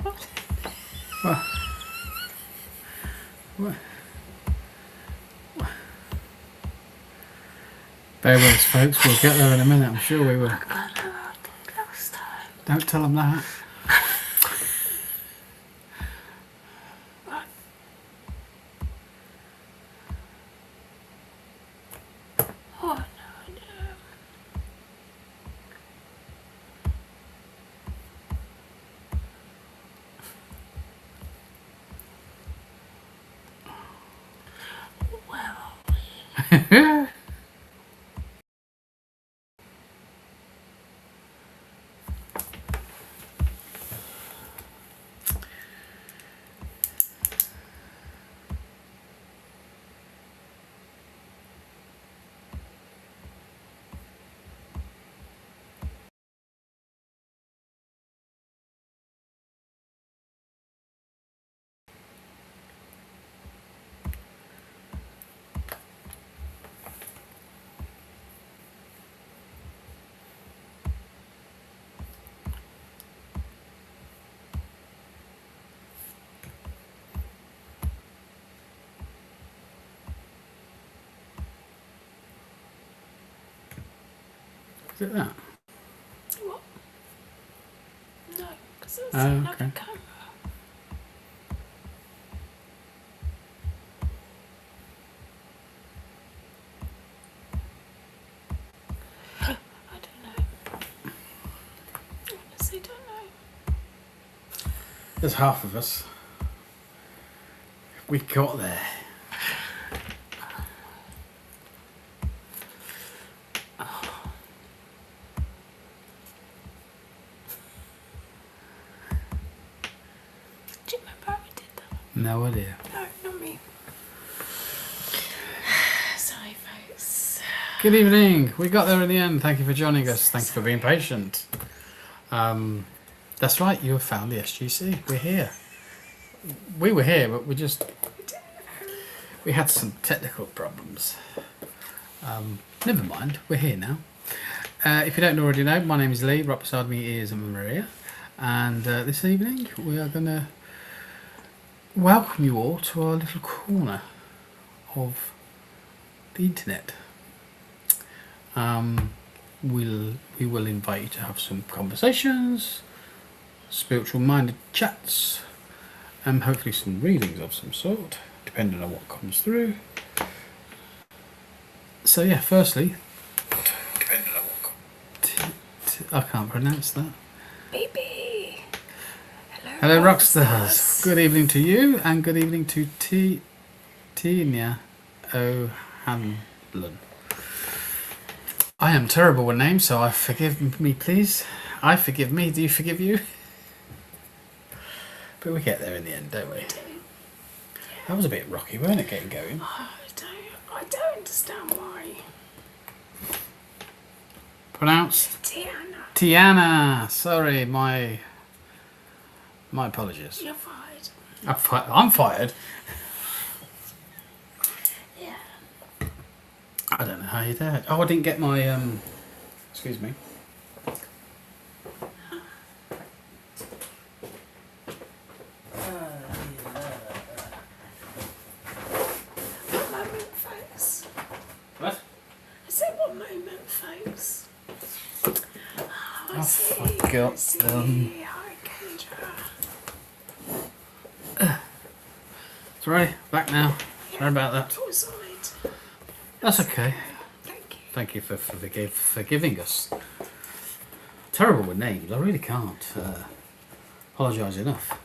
What? Bear with us, folks. We'll get there in a minute. I'm sure we will. Don't tell them that. Is it that? What? No, because it's okay. another camera. I don't know. I honestly don't know. There's half of us. We got there. Do you remember how we did that? No idea. No, not me. Sorry, folks. Good evening. We got there in the end. Thank you for joining us. Thank you for being patient. That's right. You have found the SGC. We're here. We were here, but we had some technical problems. Never mind. We're here now. If you don't already know, my name is Lee. Right beside me is Maria. And this evening we are going to welcome you all to our little corner of the internet. We will invite you to have some conversations, spiritual minded chats, and hopefully some readings of some sort, depending on what comes through. So yeah, firstly, depending on what I can't pronounce that. BB. Hello, Rockstars. Good evening to you, and good evening to Tina O'Hanlon. I am terrible with names, so forgive me, please. I forgive me. Do you forgive you? But we get there in the end, don't we? That was a bit rocky, weren't it, getting going? I don't understand why. Pronounced? Tiana. Tiana. Sorry, my apologies. You're fired. I'm fired. Yeah. I don't know how you did. Oh, I didn't get my excuse me. What moment, folks? What? I said what moment, folks? Oh, I see. forgot I see. them. Hi, Kendra. Sorry, back now. Sorry about that. It was alright. That's okay. Thank you. Thank you for forgiving us. Terrible with names. I really can't apologise enough.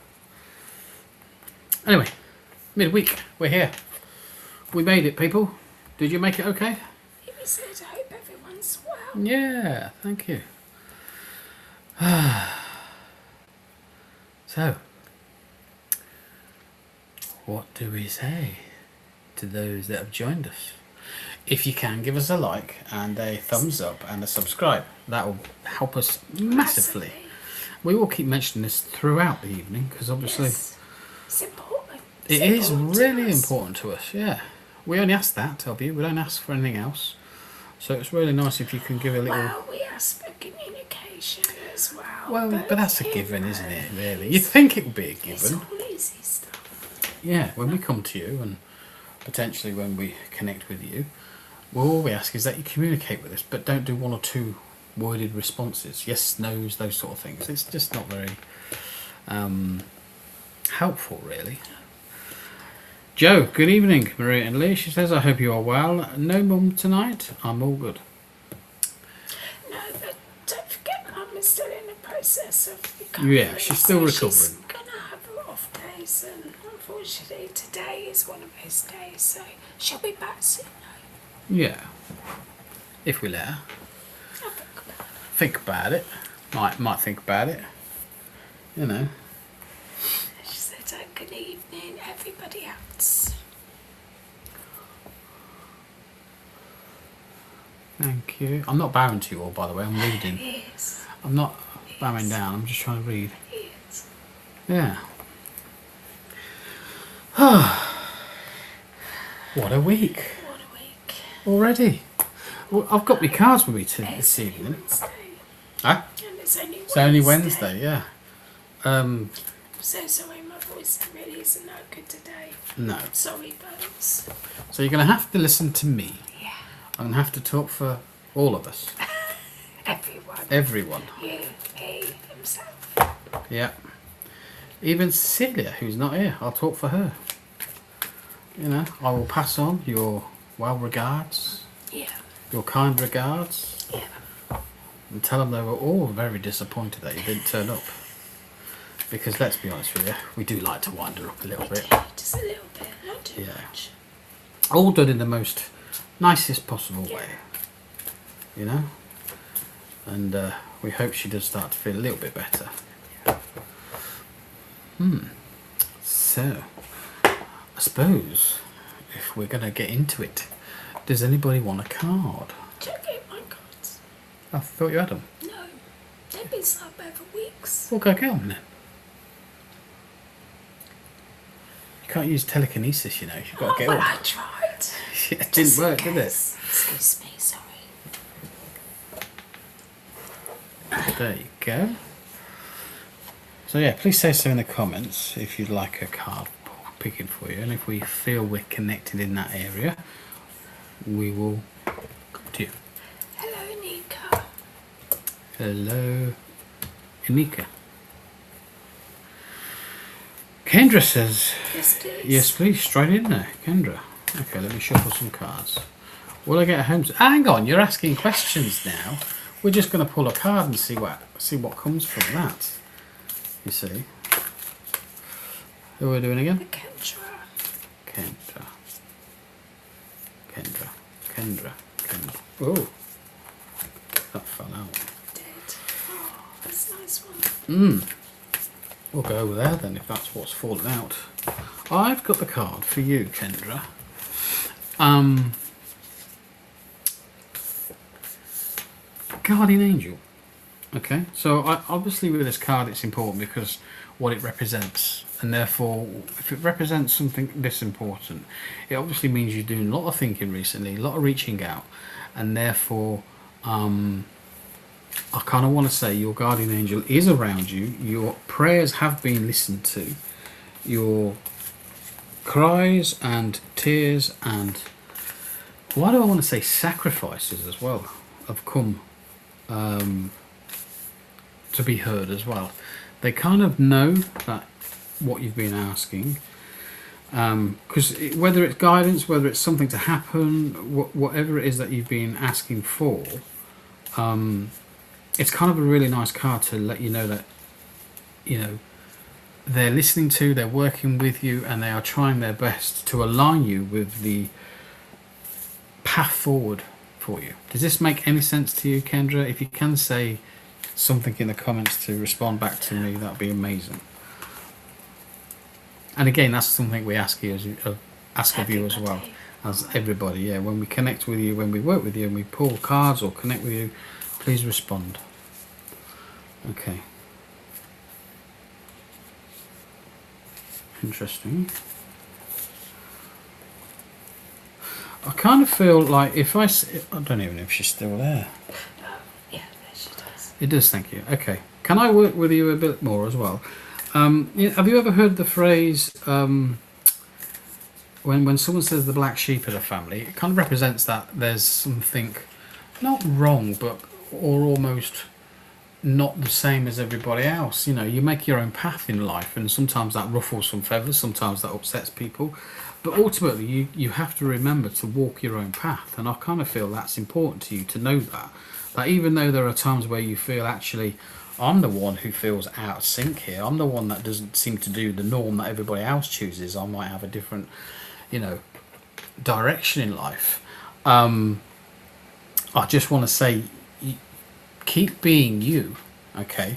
Anyway, midweek. We're here. We made it, people. Did you make it okay? He said, I hope everyone's well. Yeah, thank you. So, what do we say to those that have joined us? If you can, give us a like and a thumbs up and a subscribe. That will help us massively. We will keep mentioning this throughout the evening because obviously Yes. It's important. it It's is important really to us. important to us. Yeah, we only ask that of you. We don't ask for anything else. So it's really nice if you can give a little. Well, we ask for communication. communication as well. Well, but that's a you given, know, isn't it, really? You'd think it would be a It's given. all easy stuff. Yeah, when we come to you and potentially when we connect with you, well, all we ask is that you communicate with us, but don't do one or two worded responses. Yes, no's, those sort of things. It's just not very helpful, really. Joe, good evening, Maria and Lee. She says, I hope you are well. No mum tonight? I'm all good. No, but don't forget, Mum is still in the process of recovering. Yeah, she's still recovering. She's going to have her off days, and unfortunately today is one of those days, so she'll be back soon. Yeah. If we let her. I'll think about it. Think about it. Might think about it. You know. She said, good evening, everybody else. Thank you. I'm not bowing to you all, by the way. I'm reading. Yes, I'm not bowing down. I'm just trying to read. yes. Yeah. What a week What a week. already. Well, I've got my cards with me this It's only evening. Wednesday. Huh? And it's only Wednesday. It's only Wednesday, yeah. I'm so sorry, my voice really isn't that good today. No. Sorry, folks. So you're going to have to listen to me. Yeah. I'm going to have to talk for all of us. Everyone. Everyone. You, he, himself. Yeah. Even Cecilia, who's not here, I'll talk for her. You know, I will pass on your well regards, Yeah. your kind regards, Yeah. and tell them they were all very disappointed that you didn't turn up. Because let's be honest with you, we do like to wind her up a little bit. Just a little bit, not too Yeah. much. All done in the most nicest possible Yeah. way. You know? And we hope she does start to feel a little bit better. So, I suppose, if we're going to get into it, does anybody want a card? Check out my cards. I thought you had them. No. They've been sat there for weeks. Well, go get them then. You can't use telekinesis, you know. You've got to get well, them. I tried. It didn't work, did it? Excuse me, sorry. There you go. So yeah, please say so in the comments if you'd like a card picking for you, and if we feel we're connected in that area, we will come to you. Hello, Nika. Hello, Anika. Kendra says, Yes, please. yes please, straight in there, Kendra. Okay, let me shuffle some cards. Will I get a home? Hang on, you're asking questions now. We're just going to pull a card and see what comes from that. You see. Who are we doing again? The Kendra. Kendra. Oh, that fell out. Did. Oh, that's a nice one. We'll go over there then if that's what's fallen out. I've got the card for you, Kendra. Guardian Angel. Okay, so obviously with this card it's important because what it represents, and therefore if it represents something this important, it obviously means you're doing a lot of thinking recently, a lot of reaching out, and therefore I kind of want to say your guardian angel is around you, your prayers have been listened to, your cries and tears and, why do I want to say sacrifices as well, have come to be heard as well. They kind of know that what you've been asking, because whether it's guidance, whether it's something to happen, whatever it is that you've been asking for, it's kind of a really nice card to let you know that, you know, they're listening to, they're working with you, and they are trying their best to align you with the path forward for you. Does this make any sense to you, Kendra? If you can say something in the comments to respond back to me, that'd be amazing. And again, that's something we ask you ask of you as well, as everybody. Yeah, when we connect with you, when we work with you, and we pull cards or connect with you, please respond. Okay. Interesting. I kind of feel like if I don't even know if she's still there. Yeah, there she does. It does, thank you. Okay. Can I work with you a bit more as well? Have you ever heard the phrase, when someone says the black sheep of the family, it kind of represents that there's something not wrong, but or almost not the same as everybody else. You know, you make your own path in life, and sometimes that ruffles some feathers, sometimes that upsets people, but ultimately you have to remember to walk your own path. And I kind of feel that's important to you to know that even though there are times where you feel actually I'm the one who feels out of sync here, I'm the one that doesn't seem to do the norm that everybody else chooses, I might have a different, you know, direction in life. I just want to say, keep being you, okay?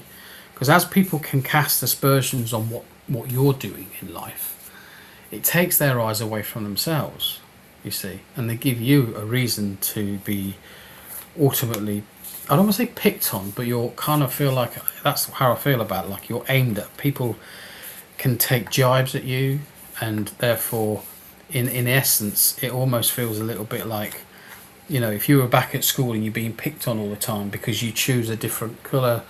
Because as people can cast aspersions on what you're doing in life, it takes their eyes away from themselves, you see, and they give you a reason to be ultimately, I don't want to say picked on, but you'll kind of feel like, that's how I feel about it, like you're aimed at. People can take jibes at you, and therefore, in essence, it almost feels a little bit like, you know, if you were back at school and you're being picked on all the time because you choose a different colour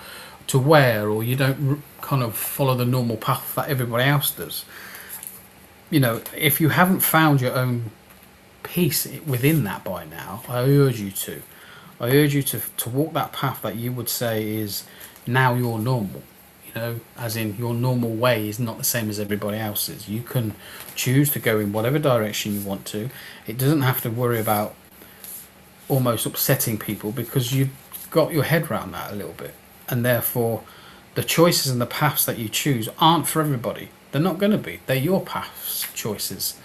to wear, or you don't kind of follow the normal path that everybody else does. You know, if you haven't found your own peace within that by now, I urge you to walk that path that you would say is now your normal. You know, as in your normal way is not the same as everybody else's. You can choose to go in whatever direction you want to. It doesn't have to worry about almost upsetting people, because you've got your head around that a little bit, and therefore the choices and the paths that you choose aren't for everybody. They're not going to be. They're your paths, choices,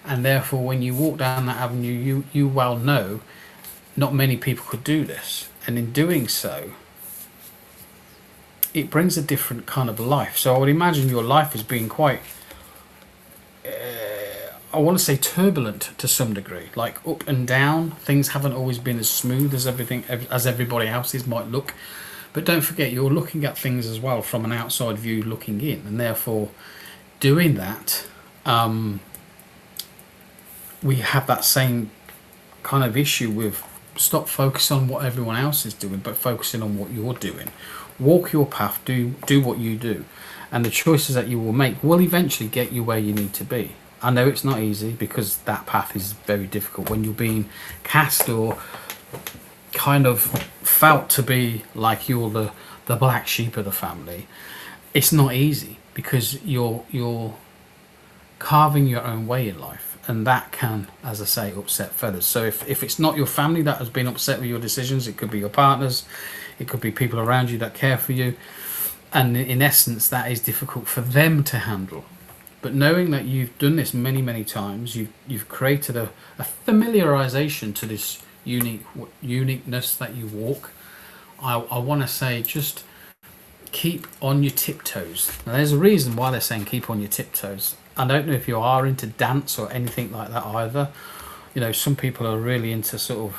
and therefore when you walk down that avenue, you well know not many people could do this, and in doing so it brings a different kind of life. So I would imagine your life as being quite I want to say turbulent to some degree, like up and down. Things haven't always been as smooth as everybody else's might look. But don't forget, you're looking at things as well from an outside view looking in, and therefore doing that, we have that same kind of issue with stop focusing on what everyone else is doing, but focusing on what you're doing. Walk your path, do what you do, and the choices that you will make will eventually get you where you need to be. I know it's not easy, because that path is very difficult when you're being cast or kind of felt to be like you're the black sheep of the family. It's not easy, because you're carving your own way in life, and that can, as I say, upset feathers. So if it's not your family that has been upset with your decisions, it could be your partners, it could be people around you that care for you, and in essence that is difficult for them to handle. But knowing that you've done this many times, you've created a familiarization to this uniqueness that you walk. I want to say, just keep on your tiptoes. Now there's a reason why they're saying keep on your tiptoes. I don't know if you are into dance or anything like that either. You know, some people are really into sort of,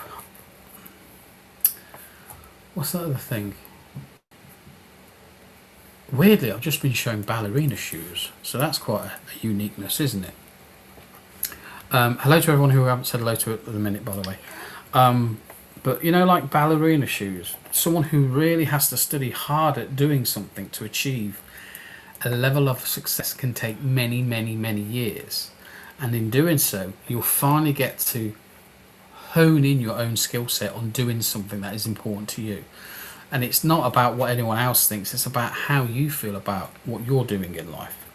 what's that other thing? Weirdly, I've just been shown ballerina shoes, so that's quite a uniqueness, isn't it? Hello to everyone who I haven't said hello to at the minute, by the way. But you know, like ballerina shoes, someone who really has to study hard at doing something to achieve a level of success can take many years, and in doing so you'll finally get to hone in your own skill set on doing something that is important to you. And it's not about what anyone else thinks, it's about how you feel about what you're doing in life.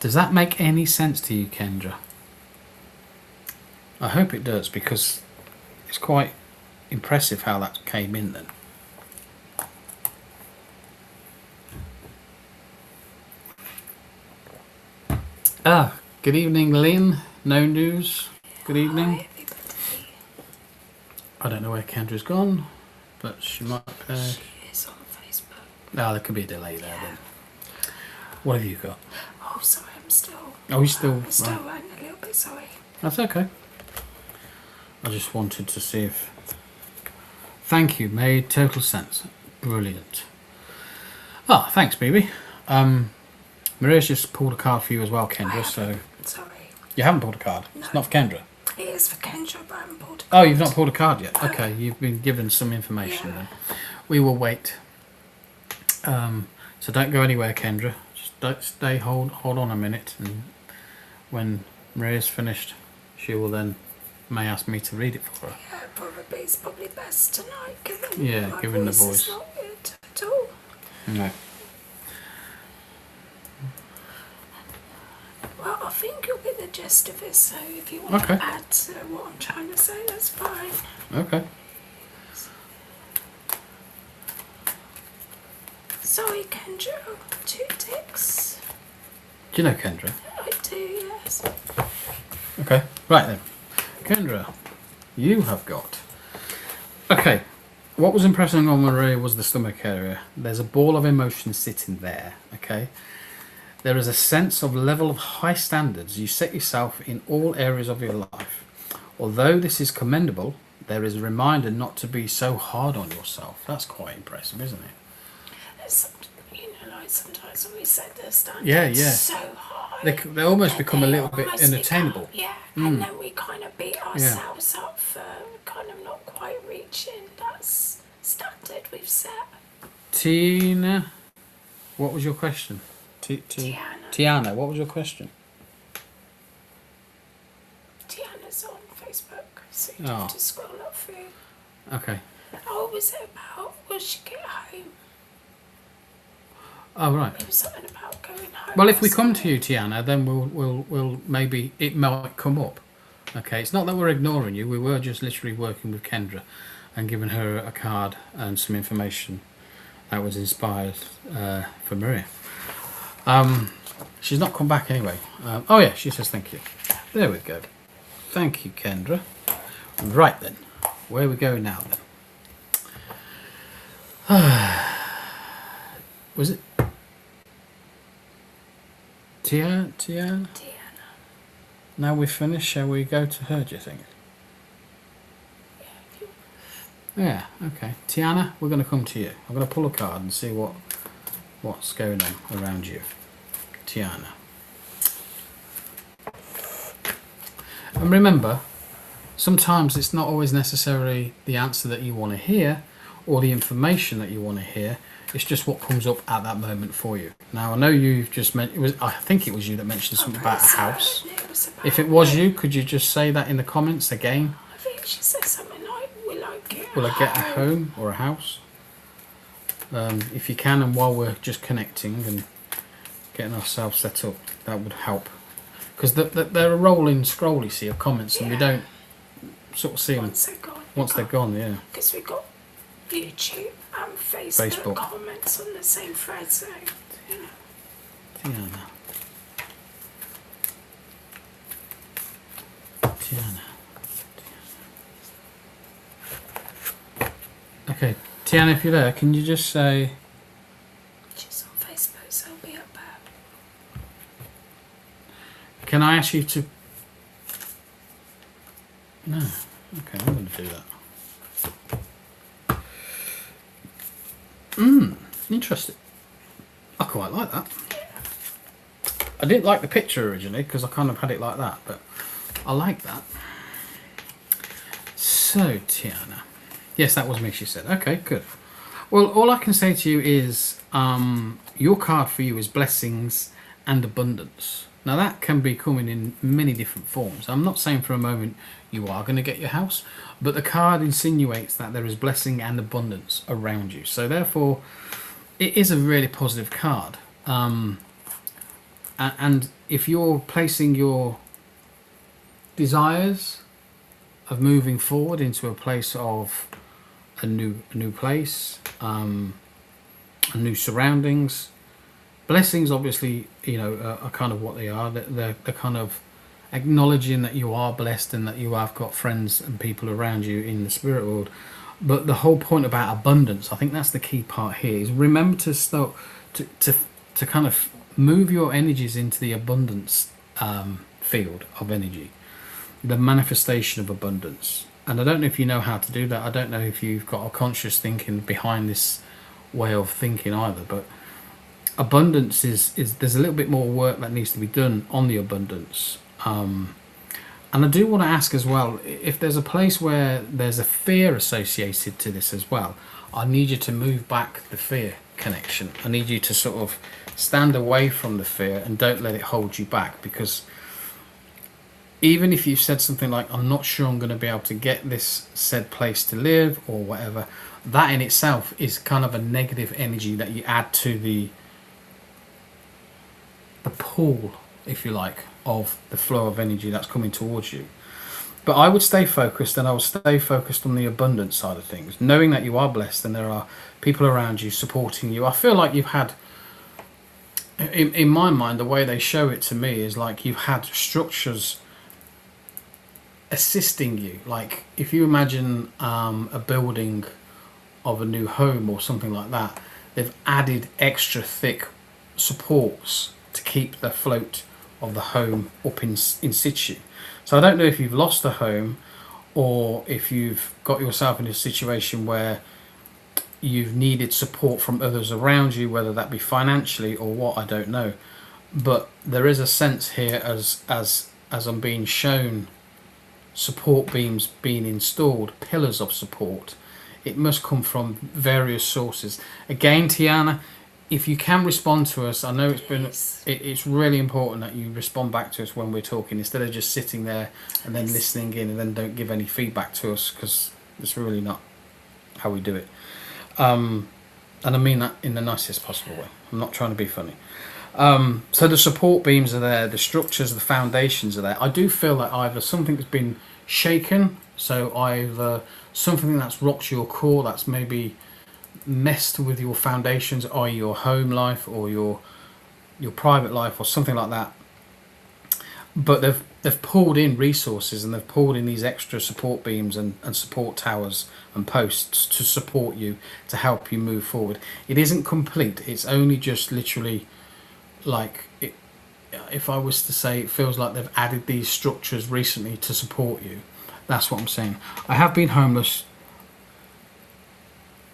Does that make any sense to you, Kendra? I hope it does, because it's quite impressive how that came in then. Good evening, Lynn. No news. Good evening. Hi, everybody. I don't know where Kendra's gone, but she might. She is on Facebook. No, there could be a delay there then. What have you got? Oh, sorry, I'm still. Oh, you still. I'm still Right. running a little bit. Sorry. That's okay. I just wanted to see if. Thank you, made total sense. Brilliant. Ah, thanks, baby. Maria's just pulled a card for you as well, Kendra. So Sorry. you haven't pulled a card. No. It's not for Kendra. It is for Kendra, but I haven't pulled a Oh, card. you've not pulled a card yet? Okay, you've been given some information then. We will wait. So don't go anywhere, Kendra. Just don't stay, hold on a minute, and when Maria's finished, she will then may ask me to read it for her. Yeah, probably it's probably best tonight, given my given the voice voice. is not good at all. No. Well, I think you'll get the gist of it, so if you want to add to what I'm trying to say, that's fine. Okay. Sorry, Kendra, 2 ticks. Do you know Kendra? I do, yes. Okay. Right then. Kendra, you have got... Okay. What was impressing on Maria was the stomach area. There's a ball of emotion sitting there, okay? There is a sense of level of high standards you set yourself in all areas of your life. Although this is commendable, there is a reminder not to be so hard on yourself. That's quite impressive, isn't it? Like sometimes when we set the standards so high, they almost become a little bit unattainable. And then we kind of beat ourselves up for kind of not quite reaching that standard we've set. Tina, what was your question? Tiana, what was your question? Tiana's on Facebook, so you have to scroll up through. Okay. Oh, was it about will she get home? Oh right. It was something about going home. Well, if we come to you, Tiana, then we'll maybe it might come up. Okay, it's not that we're ignoring you. We were just literally working with Kendra and giving her a card and some information that was inspired for Maria. She's not come back anyway. Oh yeah, she says thank you. There we go. Thank you, Kendra. Right then, where we go now then? Was it Tiana? Now we've finished, shall we go to her, do you think? Yeah, okay. Tiana, we're going to come to you. I'm going to pull a card and see what's going on around you. Tiana. And remember, sometimes it's not always necessarily the answer that you want to hear or the information that you want to hear. It's just what comes up at that moment for you. Now, I know you've just mentioned, I think it was you that mentioned something about a house. If it was you, could you just say that in the comments again? I think she said something like, will I get a home or a house? If you can, and while we're just connecting and getting ourselves set up, that would help. Because they're a rolling scroll, you see, of comments, and we don't sort of see them once they're gone, yeah. Because we've got YouTube and Facebook comments on the same thread, so Tiana. Okay, Tiana, if you're there, can you just say... She's on Facebook, so I'll be up there. Can I ask you to... No. Okay, I'm going to do that. Interesting. I quite like that. I didn't like the picture originally because I kind of had it like that, but I like that. So, Tiana. Yes, that was me, she said. Okay, good. Well, all I can say to you is your card for you is blessings and abundance. Now, that can be coming in many different forms. I'm not saying for a moment you are going to get your house, but the card insinuates that there is blessing and abundance around you. So, therefore, it is a really positive card. And if you're placing your desires of moving forward into a place of a new place, new surroundings, blessings obviously, you know, are kind of what they are. They're kind of acknowledging that you are blessed and that you have got friends and people around you in the spirit world. But the whole point about abundance, I think that's the key part here, is remember to start to kind of move your energies into the abundance field of energy, the manifestation of abundance. And I don't know if you know how to do that. I don't know if you've got a conscious thinking behind this way of thinking either, but abundance is there's a little bit more work that needs to be done on the abundance. And I do want to ask as well, if there's a place where there's a fear associated to this as well, I need you to move back the fear connection. I need you to sort of stand away from the fear and don't let it hold you back, because even if you've said something like, I'm not sure I'm going to be able to get this said place to live or whatever, that in itself is kind of a negative energy that you add to the pool, if you like, of the flow of energy that's coming towards you. But I would stay focused, and I would stay focused on the abundance side of things, knowing that you are blessed and there are people around you supporting you. I feel like you've had, in my mind, the way they show it to me is like you've had structures assisting you. Like if you imagine a building of a new home or something like that, they've added extra thick supports to keep the float of the home up in situ. So I don't know if you've lost a home or if you've got yourself in a situation where you've needed support from others around you, whether that be financially or what, I don't know. But there is a sense here as I'm being shown support beams being installed, pillars of support. It must come from various sources. Again, Tiana, if you can respond to us, I know it's really important that you respond back to us when we're talking, instead of just sitting there and then listening in and then don't give any feedback to us, because it's really not how we do it. And I mean that in the nicest possible way. I'm not trying to be funny. So the support beams are there, the structures, the foundations are there. I do feel that either something's been shaken, so either something that's rocked your core, that's maybe messed with your foundations, or your home life or your private life or something like that. But they've pulled in resources, and they've pulled in these extra support beams and support towers and posts to support you, to help you move forward. It isn't complete. It's only just literally like it, if I was to say, it feels like they've added these structures recently to support you. That's what I'm saying. I have been homeless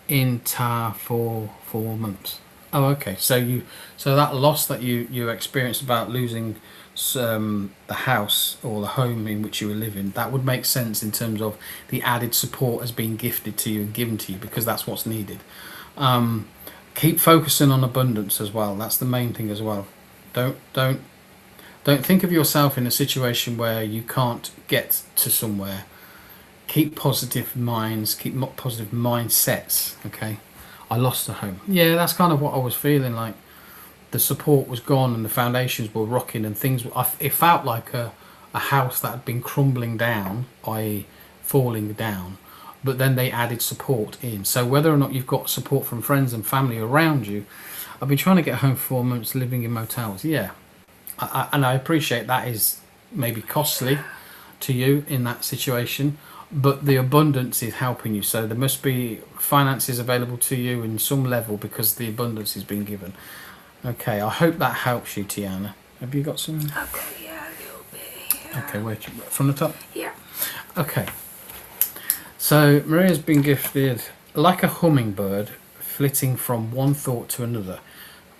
in Tar for 4 months. Oh, okay. So that loss that you experienced about losing the house or the home in which you were living, that would make sense in terms of the added support as being gifted to you and given to you, because that's what's needed. Keep focusing on abundance as well. That's the main thing as well. Don't think of yourself in a situation where you can't get to somewhere. Keep positive minds, keep positive mindsets. Okay, I lost a home. Yeah, that's kind of what I was feeling like. The support was gone and the foundations were rocking and things. It felt like a house that had been crumbling down, i.e. falling down. But then they added support in. So whether or not you've got support from friends and family around you, I've been trying to get home for 4 months living in motels. Yeah, and I appreciate that is maybe costly to you in that situation, but the abundance is helping you. So there must be finances available to you in some level because the abundance is being given. Okay, I hope that helps you, Tiana. Have you got some? Okay, yeah, a little bit here. Okay, wait, from the top? Yeah. Okay. So Maria's been gifted like a hummingbird, flitting from one thought to another,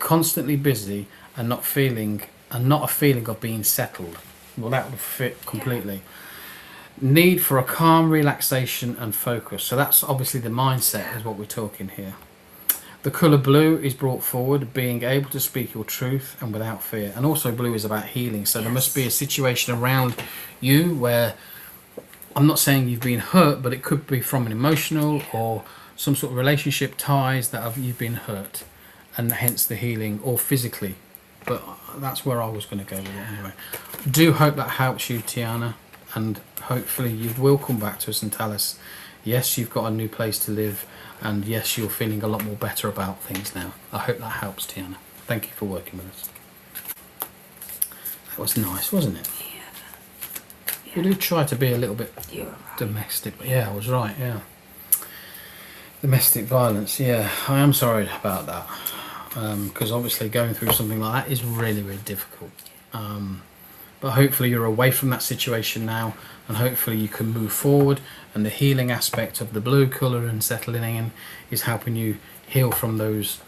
constantly busy and not a feeling of being settled. Well, that would fit completely. Yeah. Need for a calm relaxation and focus. So that's obviously the mindset is what we're talking here. The colour blue is brought forward, being able to speak your truth and without fear. And also blue is about healing. So there must be a situation around you where, I'm not saying you've been hurt, but it could be from an emotional or some sort of relationship ties that you've been hurt, and hence the healing, or physically. But that's where I was going to go with it anyway. Do hope that helps you, Tiana, and hopefully you will come back to us and tell us, yes, you've got a new place to live, and yes, you're feeling a lot more better about things now. I hope that helps, Tiana. Thank you for working with us. That was nice, wasn't it? Yeah. We do try to be a little bit domestic, but yeah, I was right, yeah. Domestic violence, yeah. I am sorry about that, because obviously going through something like that is really, really difficult. But hopefully you're away from that situation now, and hopefully you can move forward, and the healing aspect of the blue colour and settling in is helping you heal from those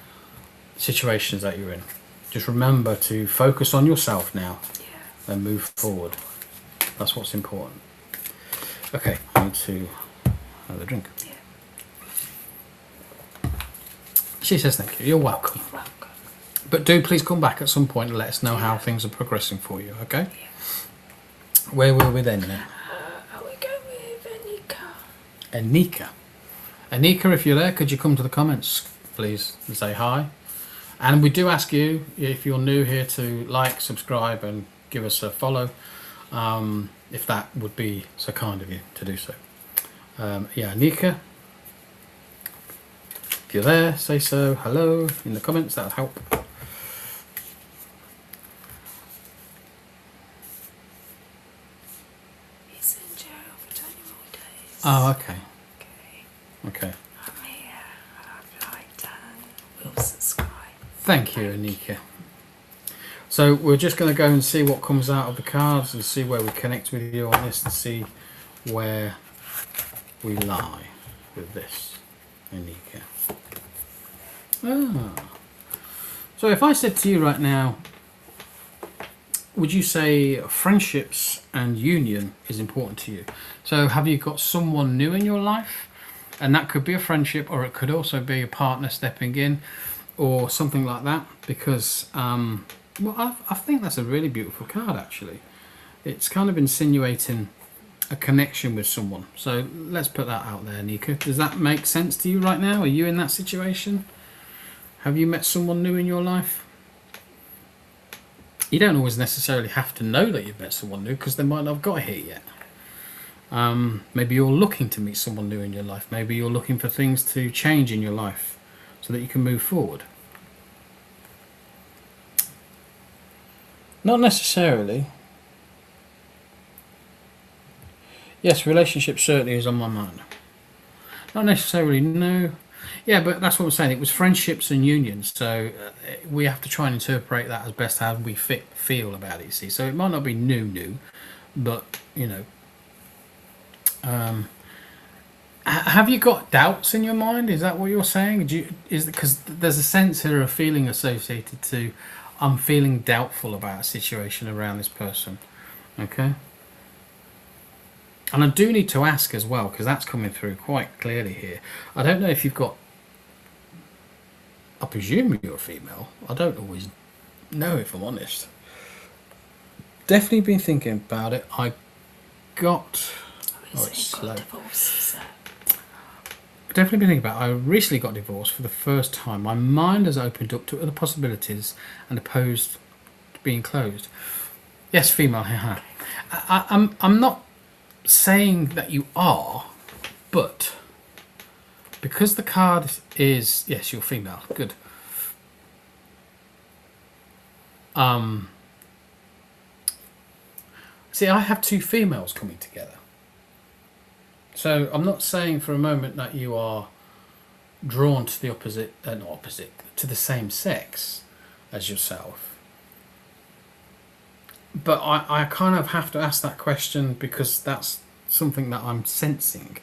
situations that you're in. Just remember to focus on yourself now and move forward. That's what's important. Okay, I need to have a drink. Yeah. She says thank you. You're welcome. You're welcome. But do please come back at some point and let us know how things are progressing for you, okay? Yeah. Where will we then? Are we going with Anika? Anika. Anika, if you're there, could you come to the comments, please, and say hi? And we do ask you, if you're new here, to like, subscribe, and give us a follow, if that would be so kind of you to do so. Yeah, Anika, if you're there, say so, hello, in the comments, that would help. He's in jail for 20 more days. Oh, okay. Okay. Okay. I'm here. I've liked and will subscribe. Thank you, Anika. So we're just going to go and see what comes out of the cards and see where we connect with you on this and see where we lie with this, Anika. Ah. So if I said to you right now, would you say friendships and union is important to you? So have you got someone new in your life? And that could be a friendship, or it could also be a partner stepping in, or something like that. Because, well, I think that's a really beautiful card, actually. It's kind of insinuating a connection with someone. So let's put that out there, Nika. Does that make sense to you right now? Are you in that situation? Have you met someone new in your life? You don't always necessarily have to know that you've met someone new, because they might not have got here yet. Maybe you're looking to meet someone new in your life. Maybe you're looking for things to change in your life so that you can move forward. Not necessarily. Yes, relationship certainly is on my mind. Not necessarily, no. Yeah, but that's what I'm saying. It was friendships and unions, so we have to try and interpret that as best how we feel about it, you see. So it might not be new, but, you know. Have you got doubts in your mind? Is that what you're saying? Because there's a sense here of feeling associated to, I'm feeling doubtful about a situation around this person. Okay? And I do need to ask as well, because that's coming through quite clearly here. I don't know if you've got... I presume you're a female. I don't always know, if I'm honest. Definitely been thinking about it. I got... Oh, it's slow. Definitely been thinking about it. I recently got divorced for the first time. My mind has opened up to other possibilities and opposed to being closed. Yes, female. I'm not saying that you are, but because the card is, yes, you're female. Good. See, I have two females coming together. So I'm not saying for a moment that you are drawn to the opposite, not opposite, to the same sex as yourself. But I kind of have to ask that question because that's something that I'm sensing.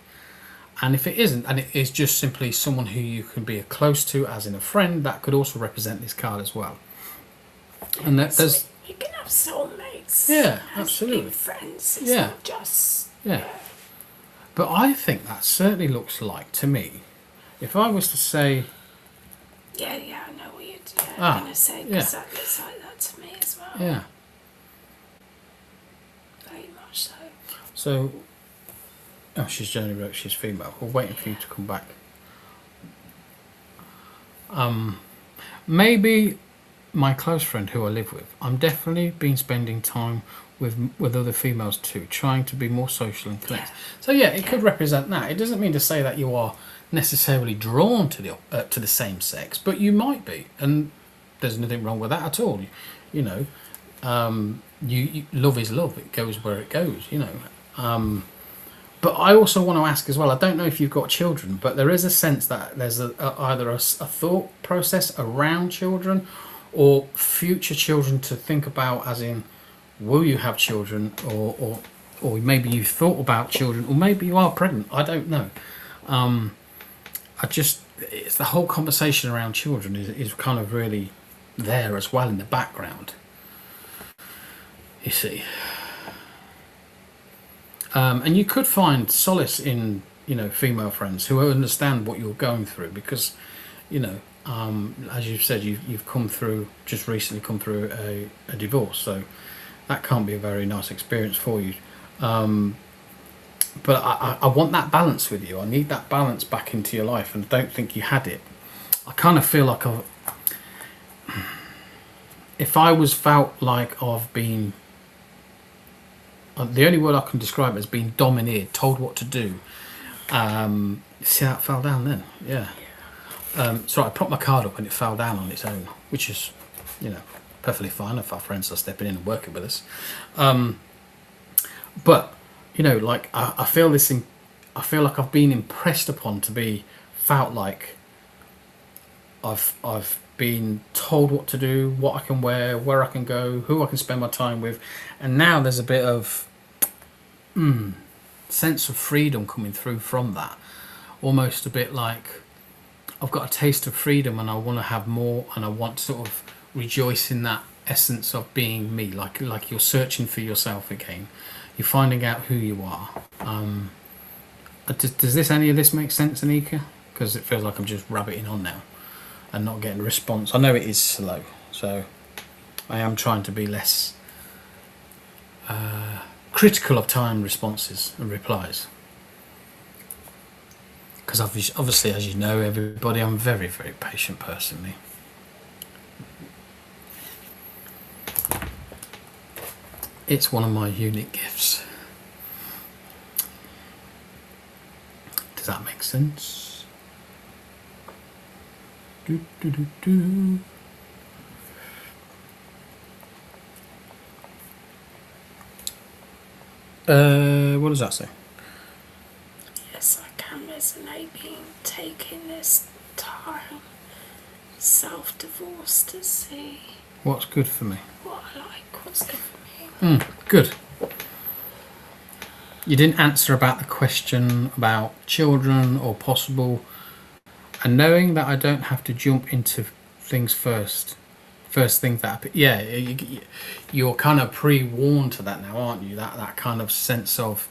And if it isn't, and it is just simply someone who you can be close to, as in a friend, that could also represent this card as well. And there's... You can have soulmates. Yeah, absolutely. Be friends. It's not just... Yeah. But I think that certainly looks like, to me, if I was to say... Yeah, I know what you're going to say, because that looks like that to me as well. Yeah. Very much so. So... Oh, she's generally wrote she's female. We're waiting for you to come back. Maybe my close friend who I live with, I'm definitely been spending time with other females too, trying to be more social and connect. So yeah, it could represent that. It doesn't mean to say that you are necessarily drawn to the same sex, but you might be, and there's nothing wrong with that at all. You know, you love is love. It goes where it goes. You know. But I also want to ask as well, I don't know if you've got children, but there is a sense that there's either a thought process around children or future children to think about, as in, will you have children, or maybe you've thought about children, or maybe you are pregnant, I don't know. It's the whole conversation around children is kind of really there as well in the background, you see. And you could find solace in, you know, female friends who understand what you're going through, because, you know, as you've said, you've come through, just recently come through a divorce, so that can't be a very nice experience for you. But I want that balance with you. I need that balance back into your life, and I don't think you had it. I kind of feel like if I was felt like I've been, the only word I can describe it as being domineered, told what to do. See how it fell down then? Yeah. So I propped my card up and it fell down on its own, which is, you know, perfectly fine if our friends are stepping in and working with us. But, you know, like I feel this. I feel like I've been impressed upon to be felt like I've been told what to do, what I can wear, where I can go, who I can spend my time with, and now there's a bit of sense of freedom coming through from that. Almost a bit like I've got a taste of freedom and I want to have more, and I want to sort of rejoice in that essence of being me, like you're searching for yourself again. You're finding out who you are. Does any of this make sense, Anika? Because it feels like I'm just rabbiting on now and not getting a response. I know it is slow, so I am trying to be less critical of time responses and replies. Because obviously, as you know, everybody, I'm a very, very patient person, me. It's one of my unique gifts. Does that make sense? Do, do, do, do. What does that say? Yes, I can resonate being taking this time, self-divorce, to see What's good for me? what I like, what's good for me. Good. You didn't answer about the question about children or possible, and knowing that I don't have to jump into things first things that happen. Yeah, you're kind of pre-warned to that now, aren't you? That kind of sense of,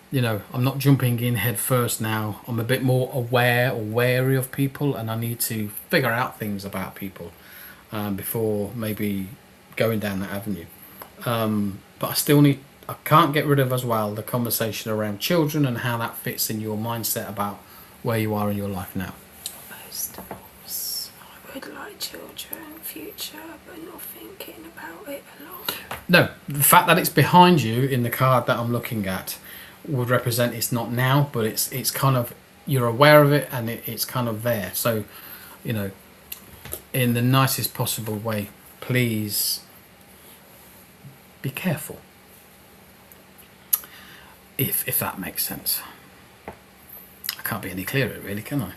you know, I'm not jumping in head first now. I'm a bit more aware or wary of people, and I need to figure out things about people before maybe going down that avenue. But I can't get rid of as well the conversation around children and how that fits in your mindset about where you are in your life now. Post-divorce, I would like children, future, but not thinking about it a lot. No, the fact that it's behind you in the card that I'm looking at would represent it's not now, but it's kind of, you're aware of it and it's kind of there. So, you know, in the nicest possible way, please be careful. If that makes sense. I can't be any clearer, really, can I?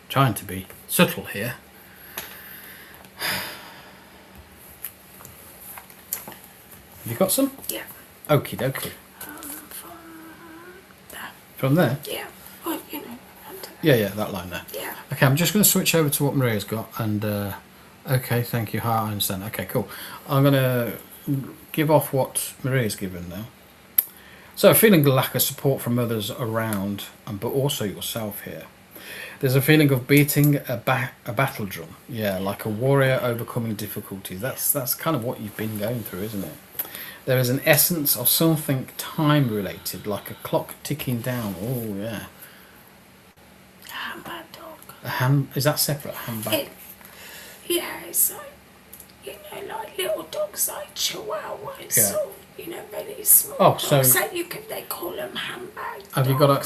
Trying to be subtle here. Have you got some? Yeah. Okie dokie. From there. From there? Yeah. Well, you know. Yeah, that line there. Yeah. Okay, I'm just going to switch over to what Maria's got, and okay, thank you. I understand. Okay, cool. I'm going to give off what Maria's given now. So, feeling the lack of support from others around, but also yourself here. There's a feeling of beating a battle drum. Yeah, like a warrior overcoming difficulties. That's kind of what you've been going through, isn't it? There is an essence of something time-related, like a clock ticking down. Oh, yeah. Handbag dog. Is that separate? Handbag? Yeah, it's like, you know, like little dogs like Chihuahua. It's Yeah. sort of, you know, really small Oh, dogs. so So they call them handbag have dogs. you got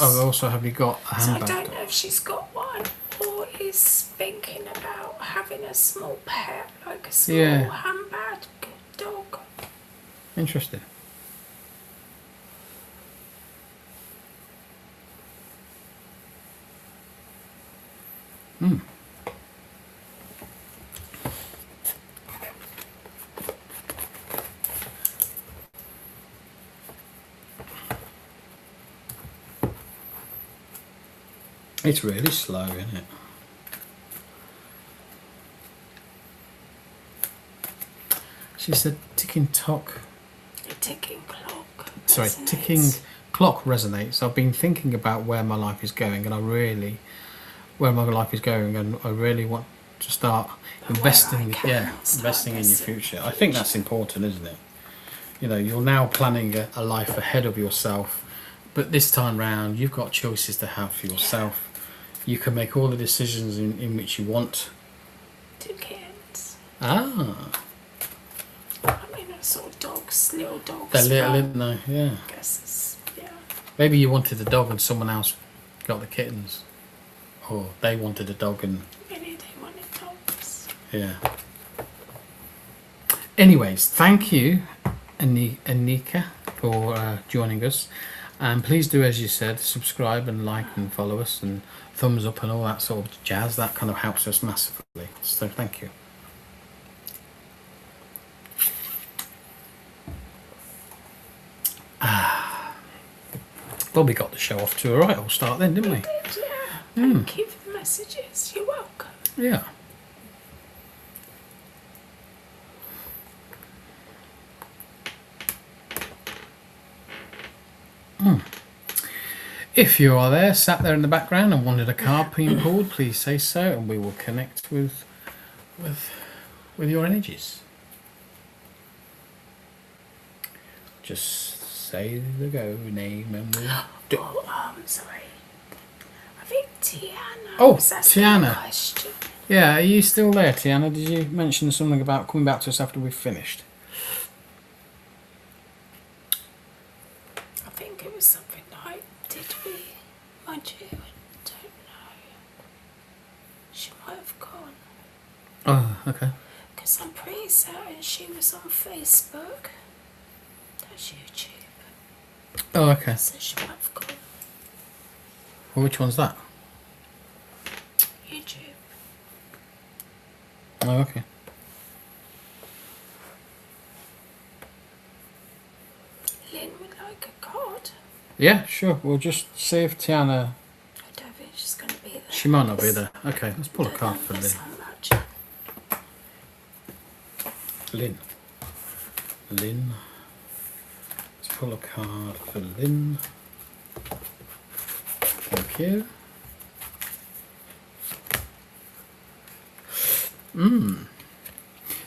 have you got a handbag? So I don't know if she's got one or is thinking about having a small pet, like a small handbag dog. Interesting. It's really slow, isn't it? She said ticking tock. A ticking clock. ticking clock resonates. I've been thinking about where my life is going, and I really want to start investing. Investing in your future. I think that's important, isn't it? You know, you're now planning a life ahead of yourself, but this time round, you've got choices to have for yourself. You can make all the decisions in which you want. 2 kids. Ah. I mean, I saw dogs, little dogs. They're little, isn't they? Yeah. I guess it's, yeah. Maybe you wanted a dog and someone else got the kittens. Or they wanted a dog and... Maybe they wanted dogs. Yeah. Anyways, thank you, Anika, for joining us. And please do, as you said, subscribe and like and follow us and thumbs up and all that sort of jazz. That kind of helps us massively. So thank you. Well, we got the show off to a right old start then, didn't we? Yeah. Thank you for the messages. You're welcome. Yeah. If you are there, sat there in the background and wanted a card being pulled, please say so, and we will connect with your energies. Just say the go name and we'll do. Sorry. I think Tiana. Oh, was asking Tiana. a question. Yeah, are you still there, Tiana? Did you mention something about coming back to us after we've finished? I think it was something like, did we? Mind you, I don't know. She might have gone. Oh, okay. Because I'm pretty certain she was on Facebook. That's YouTube. Oh, okay. So she might have gone. Well, which one's that? YouTube. Oh, okay. Lynn would like a card. Yeah, sure. We'll just see if Tiana... I don't think she's going to be there. She might not be there. Okay, let's pull a card for Lynn. Lynn. Lynn. Let's pull a card for Lynn. Thank you.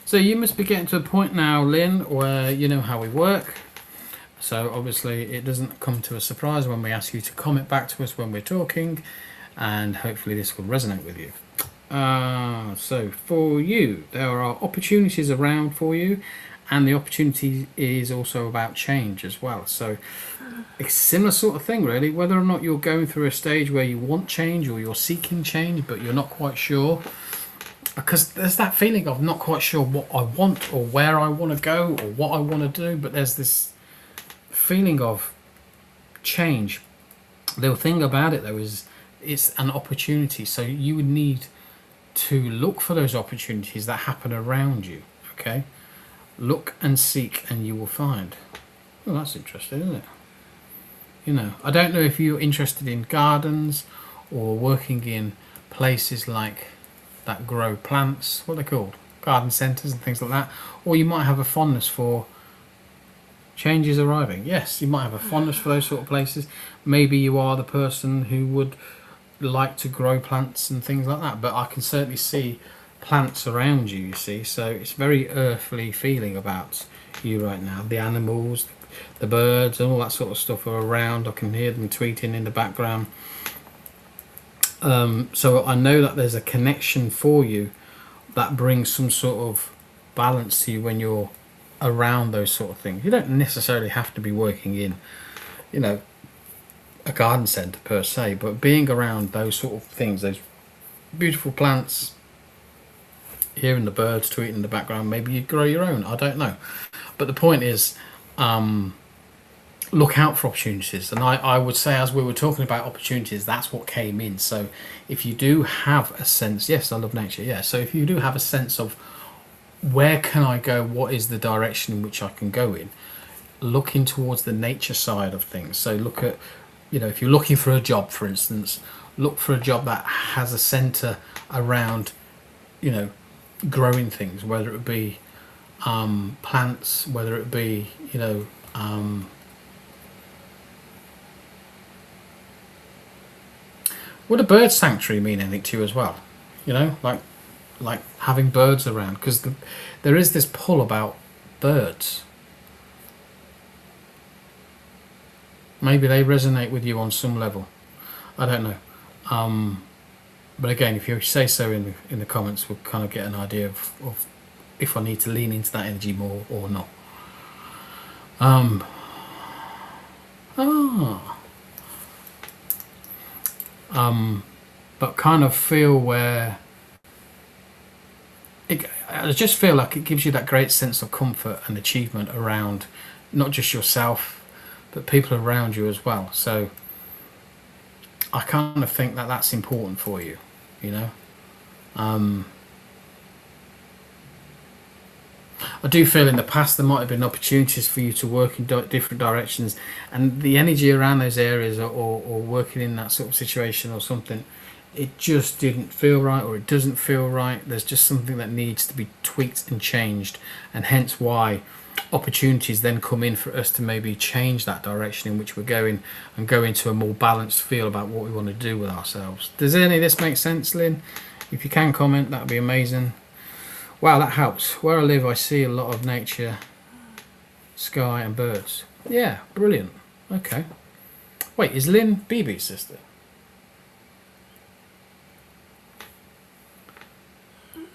So you must be getting to a point now, Lynn, where you know how we work. So obviously it doesn't come to a surprise when we ask you to comment back to us when we're talking, and hopefully this will resonate with you. So for you, there are opportunities around for you, and the opportunity is also about change as well. So it's a similar sort of thing really, whether or not you're going through a stage where you want change or you're seeking change but you're not quite sure, because there's that feeling of not quite sure what I want or where I want to go or what I want to do, but there's this feeling of change. The thing about it though is it's an opportunity, so you would need to look for those opportunities that happen around you. Okay, look and seek and you will find. Well, that's interesting, isn't it? You know, I don't know if you're interested in gardens or working in places like that grow plants, what are they called, garden centres and things like that, or you might have a fondness for changes arriving. Yes, you might have a fondness for those sort of places. Maybe you are the person who would like to grow plants and things like that, but I can certainly see plants around you, you see, so it's very earthly feeling about you right now. The animals, the birds and all that sort of stuff are around. I can hear them tweeting in the background. So I know that there's a connection for you that brings some sort of balance to you when you're around those sort of things. You don't necessarily have to be working in, you know, a garden centre per se, but being around those sort of things, those beautiful plants, hearing the birds tweeting in the background, maybe you grow your own, I don't know. But the point is, look out for opportunities. And I would say, as we were talking about opportunities, that's what came in. So if you do have a sense, yes, I love nature, yeah, so if you do have a sense of where can I go, what is the direction in which I can go in, looking towards the nature side of things. So look at, you know, if you're looking for a job, for instance, look for a job that has a centre around, you know, growing things, whether it be plants, whether it be, you know, Would a bird sanctuary mean anything to you as well? You know, like having birds around, because there is this pull about birds. Maybe they resonate with you on some level. I don't know. But again, if you say so in the comments, we'll kind of get an idea of if I need to lean into that energy more or not. But kind of feel where I just feel like it gives you that great sense of comfort and achievement around not just yourself, but people around you as well. So I kind of think that that's important for you, you know. I do feel in the past there might have been opportunities for you to work in different directions, and the energy around those areas or working in that sort of situation or something, it just didn't feel right, or it doesn't feel right. There's just something that needs to be tweaked and changed, and hence why opportunities then come in for us to maybe change that direction in which we're going and go into a more balanced feel about what we want to do with ourselves. Does any of this make sense, Lynn? If you can comment, that would be amazing. Wow, that helps. Where I live, I see a lot of nature, sky and birds. Yeah, brilliant. Okay. Wait, is Lynn BB's sister?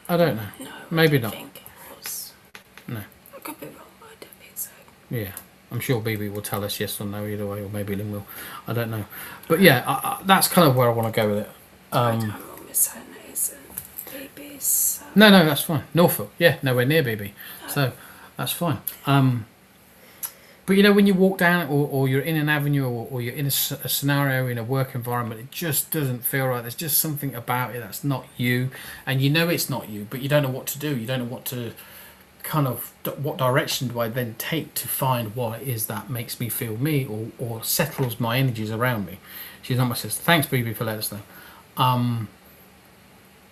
I don't know. No, Maybe I not. think it was. No. I could be wrong, but I don't think so. Yeah, I'm sure BB will tell us yes or no either way, or maybe Lynn will. I don't know. But yeah, that's kind of where I want to go with it. I don't know, Miss Hannah isn't babies. No, that's fine. Norfolk, yeah, nowhere near BB. So that's fine. But you know, when you walk down or you're in an avenue or you're in a scenario in a work environment, it just doesn't feel right. There's just something about it that's not you, and you know it's not you, but you don't know what to do. You don't know what to kind of, what direction do I then take to find what it is that makes me feel me or settles my energies around me. She's not my sister. Thanks, BB, for letting us know.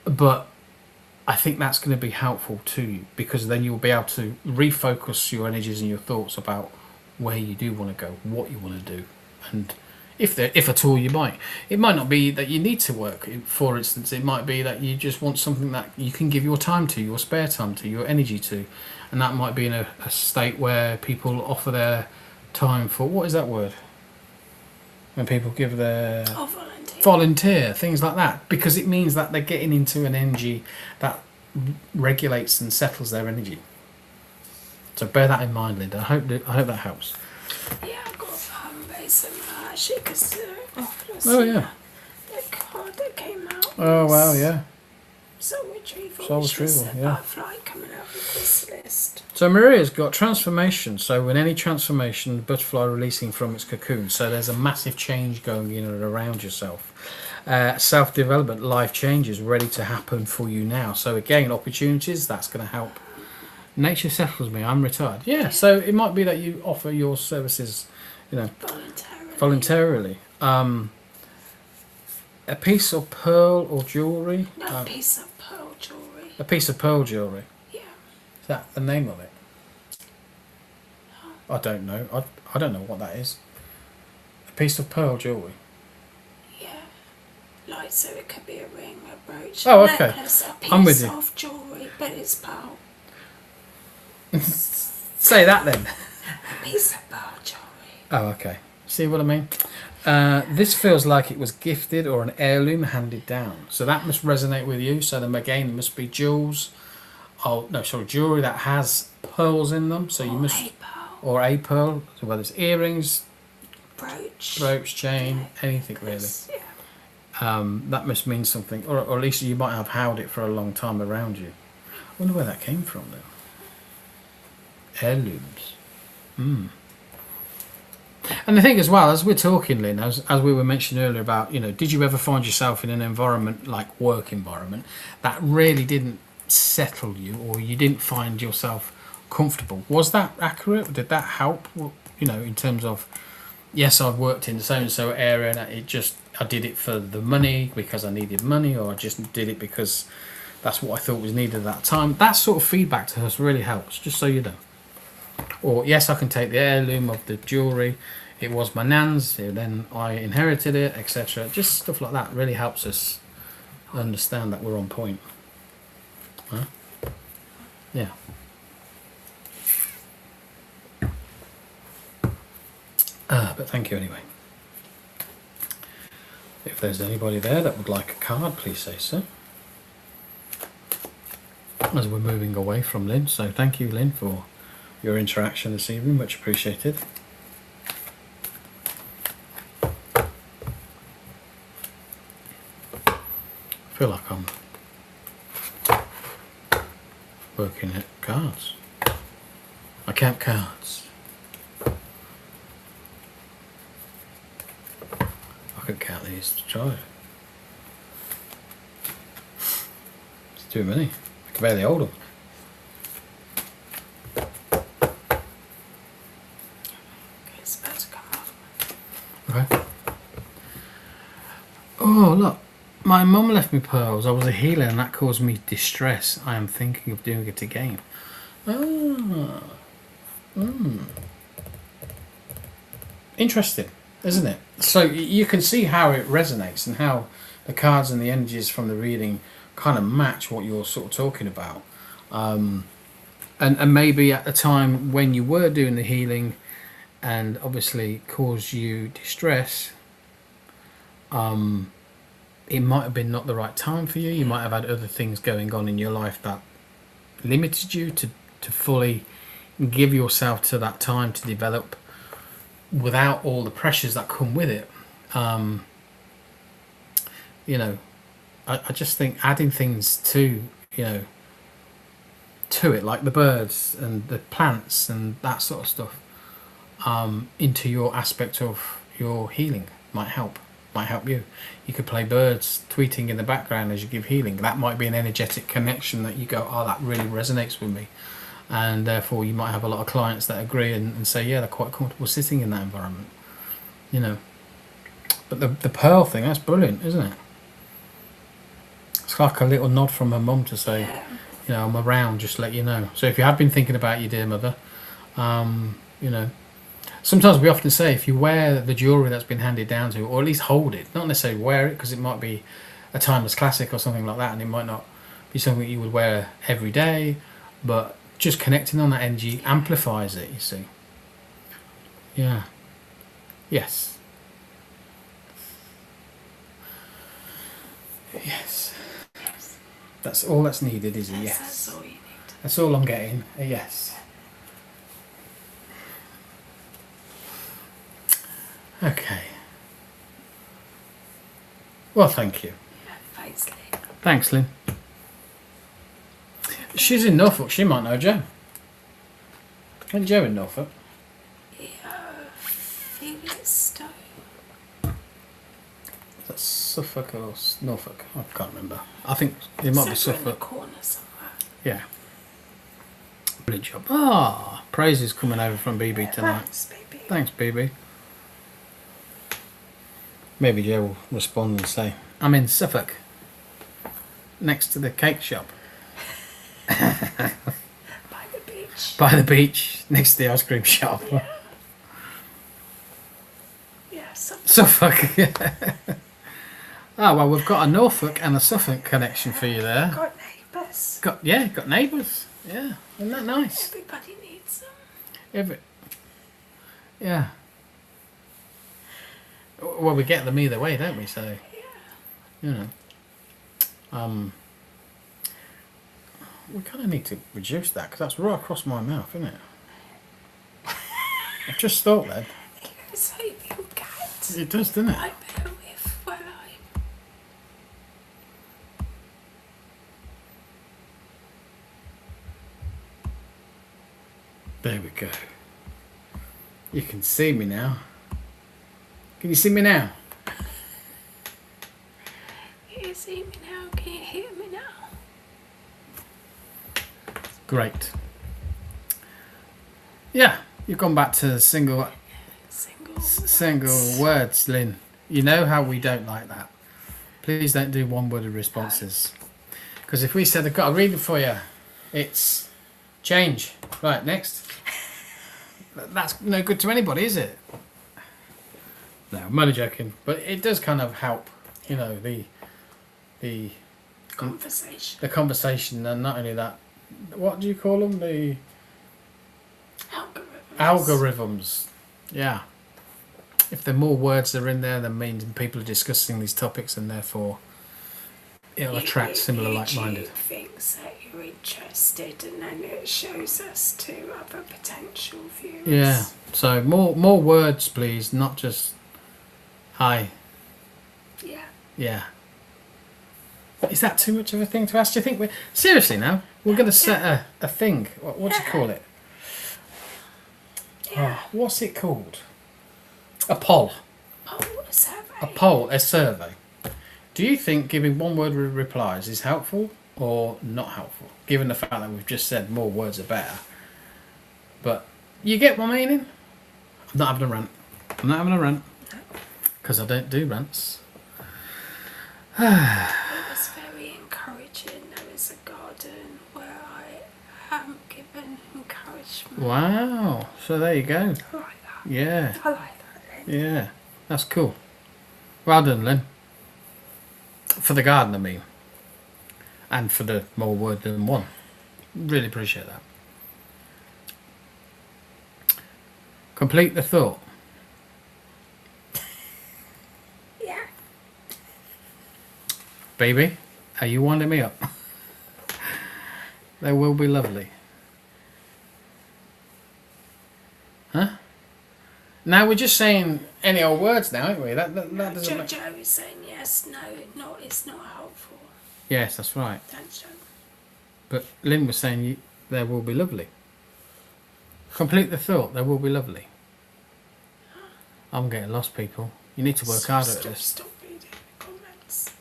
But I think that's going to be helpful to you, because then you'll be able to refocus your energies and your thoughts about where you do want to go, what you want to do, and if at all you might. It might not be that you need to work. For instance, it might be that you just want something that you can give your time to, your spare time to, your energy to, and that might be in a state where people offer their time for, what is that word? When people give their... volunteer, things like that, because it means that they're getting into an energy that regulates and settles their energy. So bear that in mind, Linda. I hope that helps. Yeah, I got some actually, because Oh yeah. The card that came out. Oh wow, yeah. Soul retrieval. Soul retrieval, yeah. Butterfly coming out with this list. So Maria's got transformation. So in any transformation, the butterfly releasing from its cocoon. So there's a massive change going in and around yourself. Self-development, life changes ready to happen for you now. So again, opportunities, that's going to help. Nature settles me, I'm retired. Yeah, so it might be that you offer your services, you know, voluntarily. A piece of pearl or jewellery? No, a piece of pearl jewellery. A piece of pearl jewellery? Yeah. Is that the name of it? No. I don't know. I don't know what that is. A piece of pearl jewellery? Yeah. Like, so it could be a ring, a brooch, oh, a okay. necklace, a piece I'm with you. of jewellery, but it's pearl. Say that then. A piece of pearl jewellery. Oh, okay. See what I mean? This feels like it was gifted or an heirloom handed down. So that must resonate with you. So then again, it must be jewels. Oh, no, sorry, jewellery that has pearls in them. So you must... a pearl. Or a pearl. So whether it's earrings, brooch, chain, anything really. Yeah. That must mean something. Or at least you might have held it for a long time around you. I wonder where that came from, though. Heirlooms. And the thing as well, as we're talking, Lynn, as we were mentioning earlier about, you know, did you ever find yourself in an environment like work environment that really didn't settle you, or you didn't find yourself comfortable? Was that accurate? Did that help? You know, in terms of, yes, I've worked in the so-and-so area and I did it for the money because I needed money, or I just did it because that's what I thought was needed at that time. That sort of feedback to us really helps, just so you know. Or yes, I can take the heirloom of the jewellery it was my nan's, then I inherited it, etc. Just stuff like that really helps us understand that we're on point. Huh? Yeah. But thank you anyway. If there's anybody there that would like a card, please say so. As we're moving away from Lynn, so thank you, Lynn, for your interaction this evening, much appreciated. I feel like I'm working at cards. I count cards. I could count these to try. It's too many. I can barely hold them. It's about to come off. Okay. Oh, look. My mum left me pearls. I was a healer and that caused me distress. I am thinking of doing it again. Ah. Interesting, isn't it? So you can see how it resonates and how the cards and the energies from the reading kind of match what you're sort of talking about. And maybe at the time when you were doing the healing and obviously caused you distress, it might have been not the right time for you. You might have had other things going on in your life that limited you to fully give yourself to that time to develop without all the pressures that come with it. You know, I just think adding things to, you know, to it, like the birds and the plants and that sort of stuff, into your aspect of your healing might help you. You could play birds tweeting in the background as you give healing. That might be an energetic connection that you go, oh, that really resonates with me. And therefore you might have a lot of clients that agree and say, yeah, they're quite comfortable sitting in that environment. You know. But the pearl thing, that's brilliant, isn't it? It's like a little nod from her mum to say, you know, I'm around, just to let you know. So if you have been thinking about your dear mother, you know, sometimes we often say if you wear the jewellery that's been handed down to you, or at least hold it, not necessarily wear it, because it might be a timeless classic or something like that, and it might not be something you would wear every day, but just connecting on that energy amplifies it, you see. Yeah. Yes. Yes. That's all that's needed, is a yes. That's all you need. That's all I'm getting, a yes. Okay. Well, thank you. Yeah, thanks, Lynn. Thanks, Lynn. She's in Norfolk. She might know Joe. Isn't Joe in Norfolk? Yeah, Felixstowe. That's Suffolk or Norfolk? I can't remember. I think it might be Suffolk. In the corner somewhere. Yeah. Brilliant job. Ah, praise is coming over from BB tonight. Thanks, baby. Thanks, BB. Maybe Joe will respond and say, I'm in Suffolk, next to the cake shop. By the beach. By the beach, next to the ice cream shop. Yeah. Yeah, Suffolk. Oh, well, we've got a Norfolk and a Suffolk connection for you there. Got neighbours. Got neighbours. Yeah, isn't that nice? Everybody needs them. Yeah. Well, we get them either way, don't we? So, you know, we kind of need to reduce that because that's right across my mouth, isn't it? I've just thought that. It goes like your cat. It does, doesn't it? I bear with while I... There we go. You can see me now. Can you see me now? Can you see me now? Can you hear me now? Great. Yeah, you've gone back to single words, Lynn. You know how we don't like that. Please don't do one-worded responses. Because if we said, I've got a reading for you, it's change. Right, next. That's no good to anybody, is it? No, I'm only joking. But it does kind of help, you know, the conversation, and not only that, what do you call them? The algorithms. Yeah. If there are more words that are in there, then means people are discussing these topics, and therefore it'll attract similar like-minded. YouTube thinks that you're interested, and then it shows us to other potential viewers. Yeah. So more words, please, not just hi. Yeah. Yeah. Is that too much of a thing to ask? Do you think we're seriously now? We're going to set a thing. What do you call it? Yeah. Oh, what's it called? A poll. A survey. A poll, a survey. Do you think giving one word replies is helpful or not helpful? Given the fact that we've just said more words are better. But you get my meaning? I'm not having a rant. I'm not having a rant. Because I don't do rants. It was very encouraging. There is a garden where I am given encouragement. Wow. So there you go. I like that. Yeah. I like that, Lynn. Yeah. That's cool. Well done, Lynn. For the garden, I mean. And for the more word than one. Really appreciate that. Complete the thought. Yeah. Baby, are you winding me up? They will be lovely. Huh? Now we're just saying any old words now, aren't we? That doesn't make... Joe is saying yes, no, it's not helpful. Yes, that's right. Thanks, Joe. But Lynn was saying they will be lovely. Complete the thought, they will be lovely. I'm getting lost, people. You need to work harder at this. Stop reading the comments.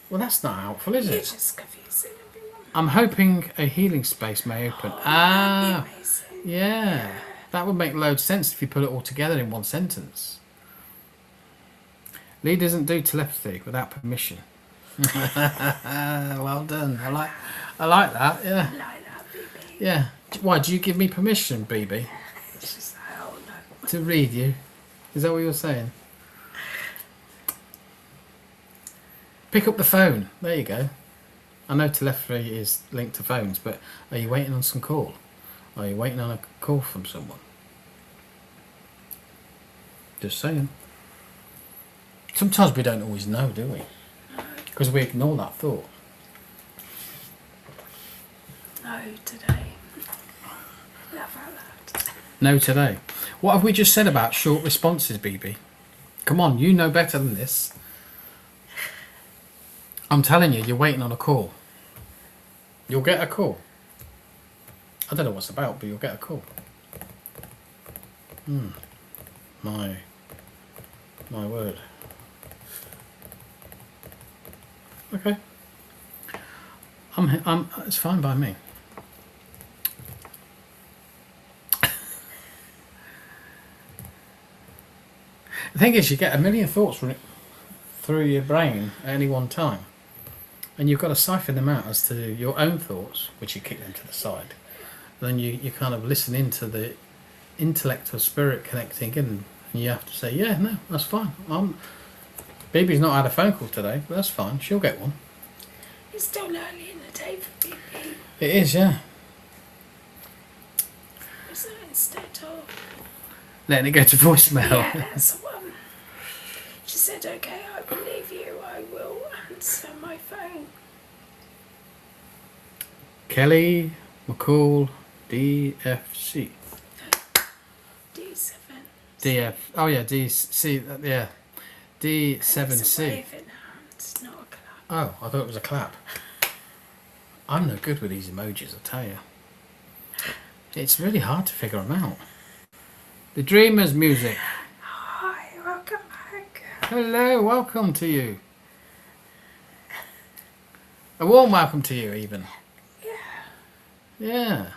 Well, that's not helpful, is You're it? just confusing everyone. I'm hoping a healing space may open. That'd be amazing. Yeah. That would make loads of sense if you put it all together in one sentence. Lee doesn't do telepathy without permission. Well done. I like that. Yeah. I like that, BB. Yeah. Why do you give me permission, BB, It's just like, oh no. to read you? Is that what you're saying? Pick up the phone. There you go. I know telepathy is linked to phones, but are you waiting on some call? Are you waiting on a call from someone? Just saying. Sometimes we don't always know, do we? Because we ignore that thought. No, today. Laugh out loud. No today. What have we just said about short responses, BB? Come on, you know better than this. I'm telling you, you're waiting on a call. You'll get a call. I don't know what's about, but you'll get a call. My word. Okay. It's fine by me. The thing is, you get a million thoughts running through your brain at any one time, and you've got to siphon them out as to your own thoughts, which you kick them to the side. Then you kind of listen into the intellect or spirit connecting in, and you have to say, yeah, no, that's fine. Baby's not had a phone call today, but that's fine. She'll get one. It's still early in the day for BB. It is, yeah. So instead of... Letting it go to voicemail. Yeah, that's the one. She said, okay, I believe you. I will answer my phone. Kelly McCall DFC. D7. DF. Oh yeah, DC. Yeah, D7C. It's a wave in hand, not a clap. Oh, I thought it was a clap. I'm no good with these emojis, I tell you. It's really hard to figure them out. The Dreamers music. Hi, welcome back. Hello, welcome to you. A warm welcome to you, even. Yeah.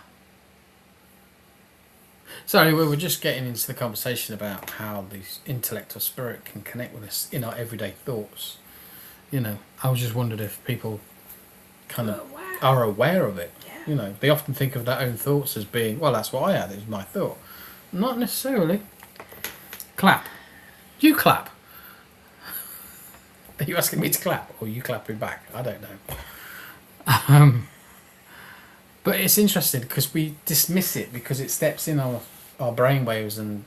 Sorry, we were just getting into the conversation about how the intellect or spirit can connect with us in our everyday thoughts. You know, I was just wondering if people kind of are aware of it. Yeah. You know, they often think of their own thoughts as being, well, that's what I had, it was my thought. Not necessarily. Clap. You clap. Are you asking me to clap, or are you clapping back? I don't know. But it's interesting because we dismiss it because it steps in our brain waves, and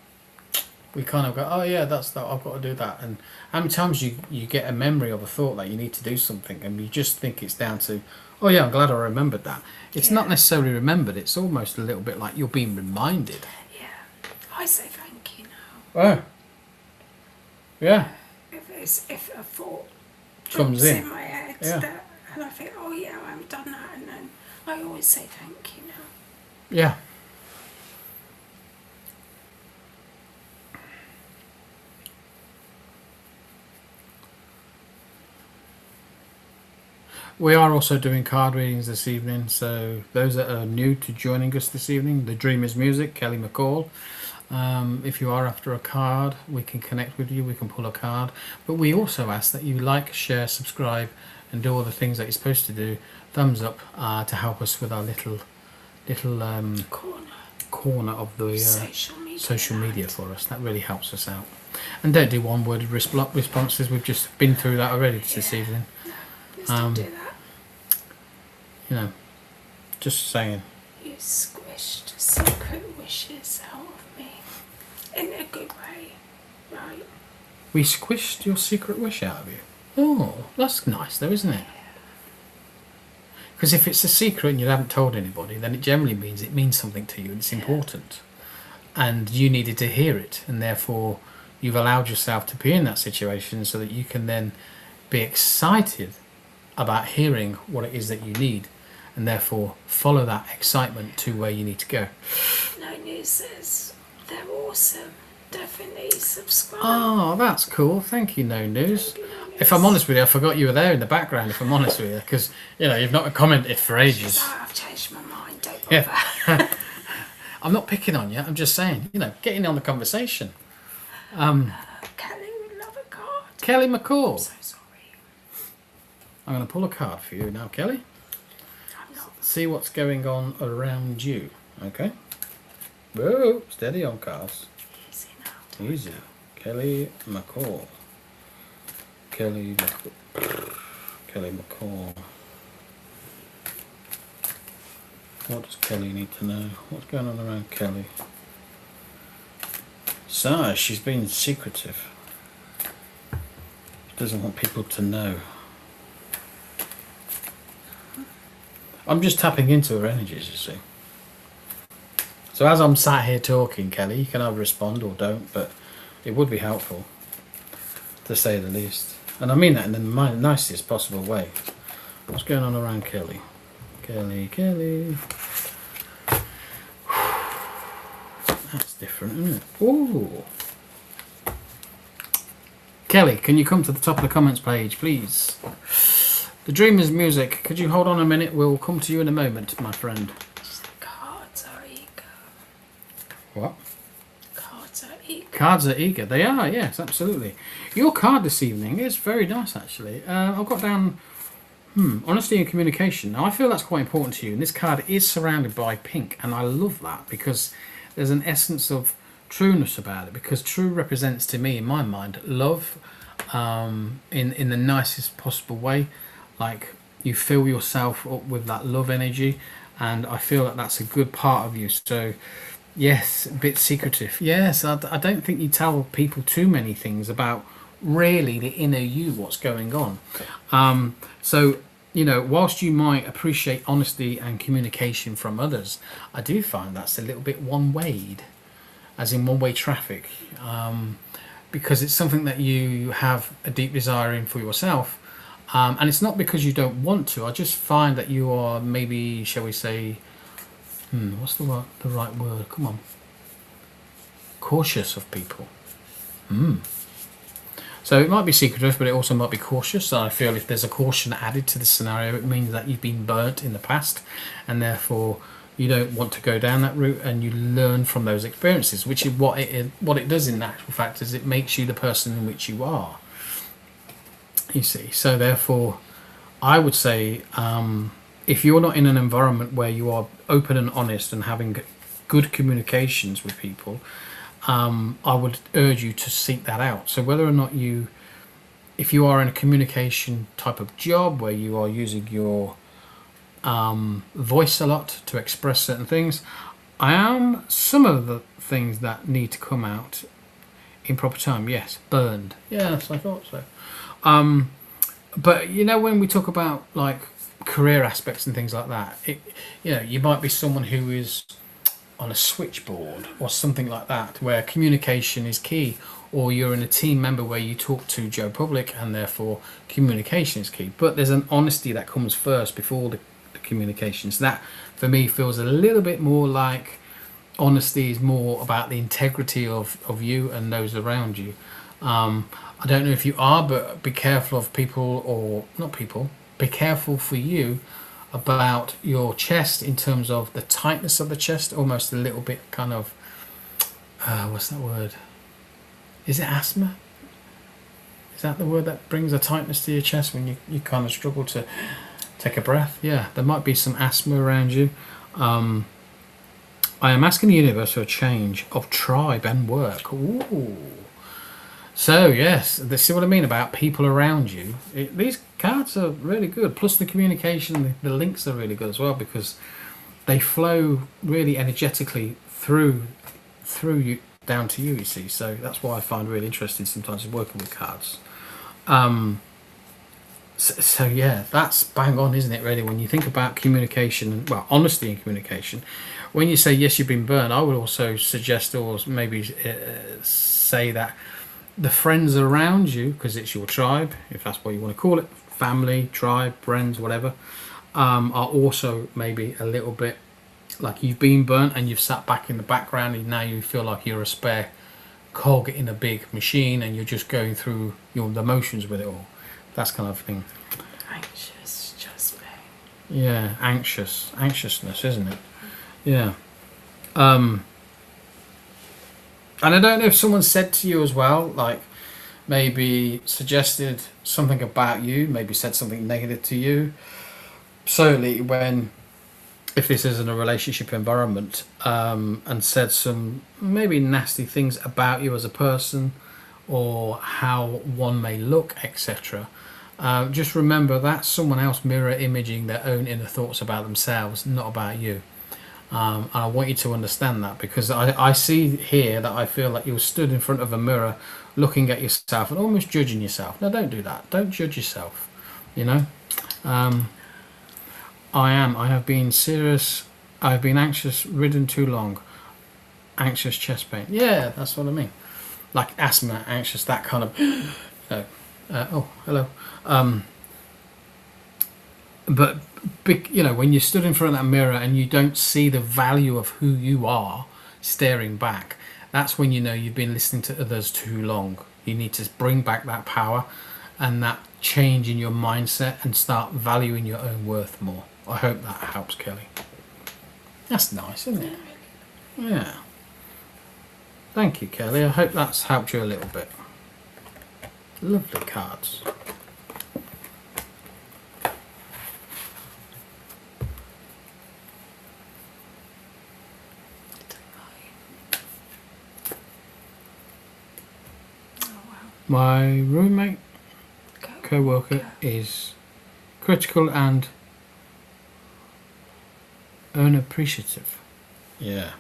we kind of go, oh yeah, that's that. I've got to do that. And how many times you get a memory of a thought that you need to do something, and you just think it's down to, oh yeah, I'm glad I remembered that. It's not necessarily remembered. It's almost a little bit like you're being reminded. Yeah, I say thank you now. Oh. Yeah. If a thought Comes drops in my head, Yeah. and I think, oh yeah, I haven't done that, and then I always say thank you now. Yeah. We are also doing card readings this evening, so those that are new to joining us this evening, the Dreamer's Music, Kelly McCall. If you are after a card, we can connect with you, we can pull a card. But we also ask that you like, share, subscribe, and do all the things that you're supposed to do. Thumbs up to help us with our little corner of the social media for us. That really helps us out. And don't do one-worded responses. We've just been through that already this evening. No, let's not do that. You know, just saying. You squished secret wishes out of me in a good way, right? We squished your secret wish out of you. Oh, that's nice though, isn't it? Because if it's a secret and you haven't told anybody, then it generally means it means something to you and it's important. And you needed to hear it, and therefore you've allowed yourself to be in that situation so that you can then be excited about hearing what it is that you need, and therefore follow that excitement to where you need to go. No News says they're awesome. Definitely subscribe. Oh, that's cool. Thank you, No News. Thank you, No News. If I'm honest with you, I forgot you were there in the background, if I'm honest with you, because, you know, you've not commented for ages. I've changed my mind, don't bother. Yeah. I'm not picking on you, I'm just saying, you know, getting on the conversation. Kelly would love a card. Kelly I'm McCall. so sorry. I'm going to pull a card for you now, Kelly. I'm not. See what's going on around you, okay? Whoa, steady on, cards. Easy now. Easy. Kelly McCall. Kelly McCall. Kelly McCall. What does Kelly need to know? What's going on around Kelly? So, she's been secretive. She doesn't want people to know. I'm just tapping into her energies, you see. So as I'm sat here talking, Kelly, you can either respond or don't, but it would be helpful, to say the least. And I mean that in the nicest possible way. What's going on around Kelly? Kelly. That's different, isn't it? Ooh. Kelly, can you come to the top of the comments page, please? The Dreamer's Music, could you hold on a minute? We'll come to you in a moment, my friend. Cards are eager. What? Cards are eager. Cards are eager. They are, yes, absolutely. Your card this evening is very nice, actually. I've got down, honesty and communication. Now, I feel that's quite important to you. And this card is surrounded by pink, and I love that because there's an essence of trueness about it. Because true represents, to me, in my mind, love in the nicest possible way. Like, you fill yourself up with that love energy, and I feel that that's a good part of you. So, yes, a bit secretive. Yes, I don't think you tell people too many things about really the inner you, what's going on. So, you know, whilst you might appreciate honesty and communication from others, I do find that's a little bit one-wayed, as in one-way traffic, because it's something that you have a deep desire in for yourself. And it's not because you don't want to. I just find that you are maybe, shall we say, what's the right word? Come on. Cautious of people. So it might be secretive, but it also might be cautious. So I feel if there's a caution added to the scenario, it means that you've been burnt in the past, and therefore you don't want to go down that route, and you learn from those experiences, which is what it does in actual fact, is it makes you the person in which you are. You see, so therefore I would say if you're not in an environment where you are open and honest and having good communications with people, I would urge you to seek that out. So whether or not if you are in a communication type of job where you are using your voice a lot to express certain things, some of the things that need to come out in proper time. Yes, burned. Yes, I thought so. But when we talk about like career aspects and things like that, you might be someone who is on a switchboard or something like that, where communication is key, or you're in a team member where you talk to Joe Public and therefore communication is key. But there's an honesty that comes first before the communications. That for me feels a little bit more like honesty is more about the integrity of you and those around you. I don't know if you are, but be careful of people, or not people, be careful for you about your chest in terms of the tightness of the chest, almost a little bit kind of, what's that word? Is it asthma? Is that the word that brings a tightness to your chest when you kind of struggle to take a breath? Yeah, there might be some asthma around you. I am asking the universe for a change of tribe and work. Ooh. So yes, see what I mean about people around you. These cards are really good. Plus the communication, the links are really good as well, because they flow really energetically through you down to you. You see, so that's why I find really interesting sometimes working with cards. So yeah, that's bang on, isn't it? Really, when you think about communication, well, honesty in communication. When you say yes, you've been burned, I would also suggest, or maybe say that the friends around you, because it's your tribe, if that's what you want to call it, family, tribe, friends, whatever, are also maybe a little bit like you've been burnt and you've sat back in the background and now you feel like you're a spare cog in a big machine and you're just going through the motions with it all. That's kind of thing. Anxious, just being. Yeah, anxiousness, isn't it? Yeah. And I don't know if someone said to you as well, like maybe suggested something about you, maybe said something negative to you. Certainly if this is in a relationship environment, and said some maybe nasty things about you as a person or how one may look, etc. Just remember that's someone else mirror imaging their own inner thoughts about themselves, not about you. And I want you to understand that, because I see here that I feel like you're stood in front of a mirror looking at yourself and almost judging yourself. No, don't do that. Don't judge yourself. I have been serious. I've been anxious ridden too long. Anxious chest pain. Yeah, that's what I mean. Like asthma, anxious, that kind of oh, hello. But when you stood in front of that mirror and you don't see the value of who you are staring back, that's when you've been listening to others too long. You need to bring back that power and that change in your mindset and start valuing your own worth more. I hope that helps, Kelly. That's nice, isn't it? Yeah. Thank you, Kelly. I hope that's helped you a little bit. Lovely cards. My roommate, co-worker is critical and unappreciative. Yeah.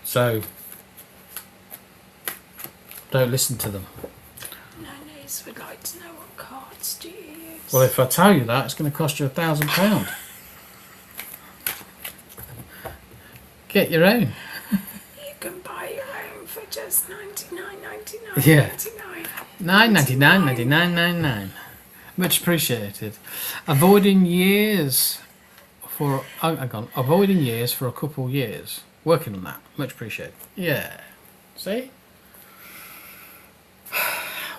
So, don't listen to them. Nannies would like to know what cards do you use. Well, if I tell you that, it's going to cost you £1,000. Get your own. You can buy your own for just $99.99. Yeah. $9.99. Much appreciated. Avoiding years for a couple years. Working on that. Much appreciated. Yeah. See?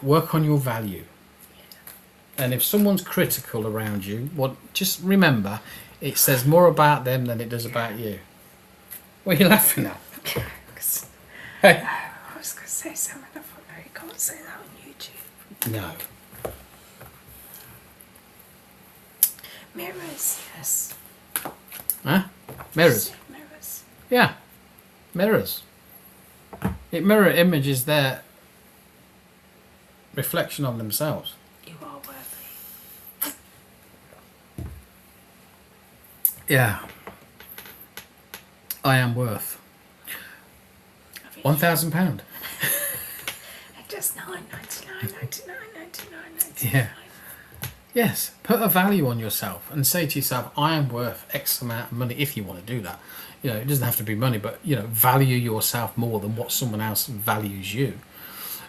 Work on your value. And if someone's critical around you, just remember, it says more about them than it does about you. What are you laughing at? Hey. I was going to say something. I thought, no, you can't say that on YouTube. No. Mirrors, yes. Huh? Mirrors. Mirrors. Yeah. Mirrors. It mirror images their reflection on themselves. You are worthy. Yeah. I am worth £1,000. Just 9.99. Yeah. Yes. Put a value on yourself and say to yourself, I am worth X amount of money, if you want to do that. You know, it doesn't have to be money, but, you know, value yourself more than what someone else values you.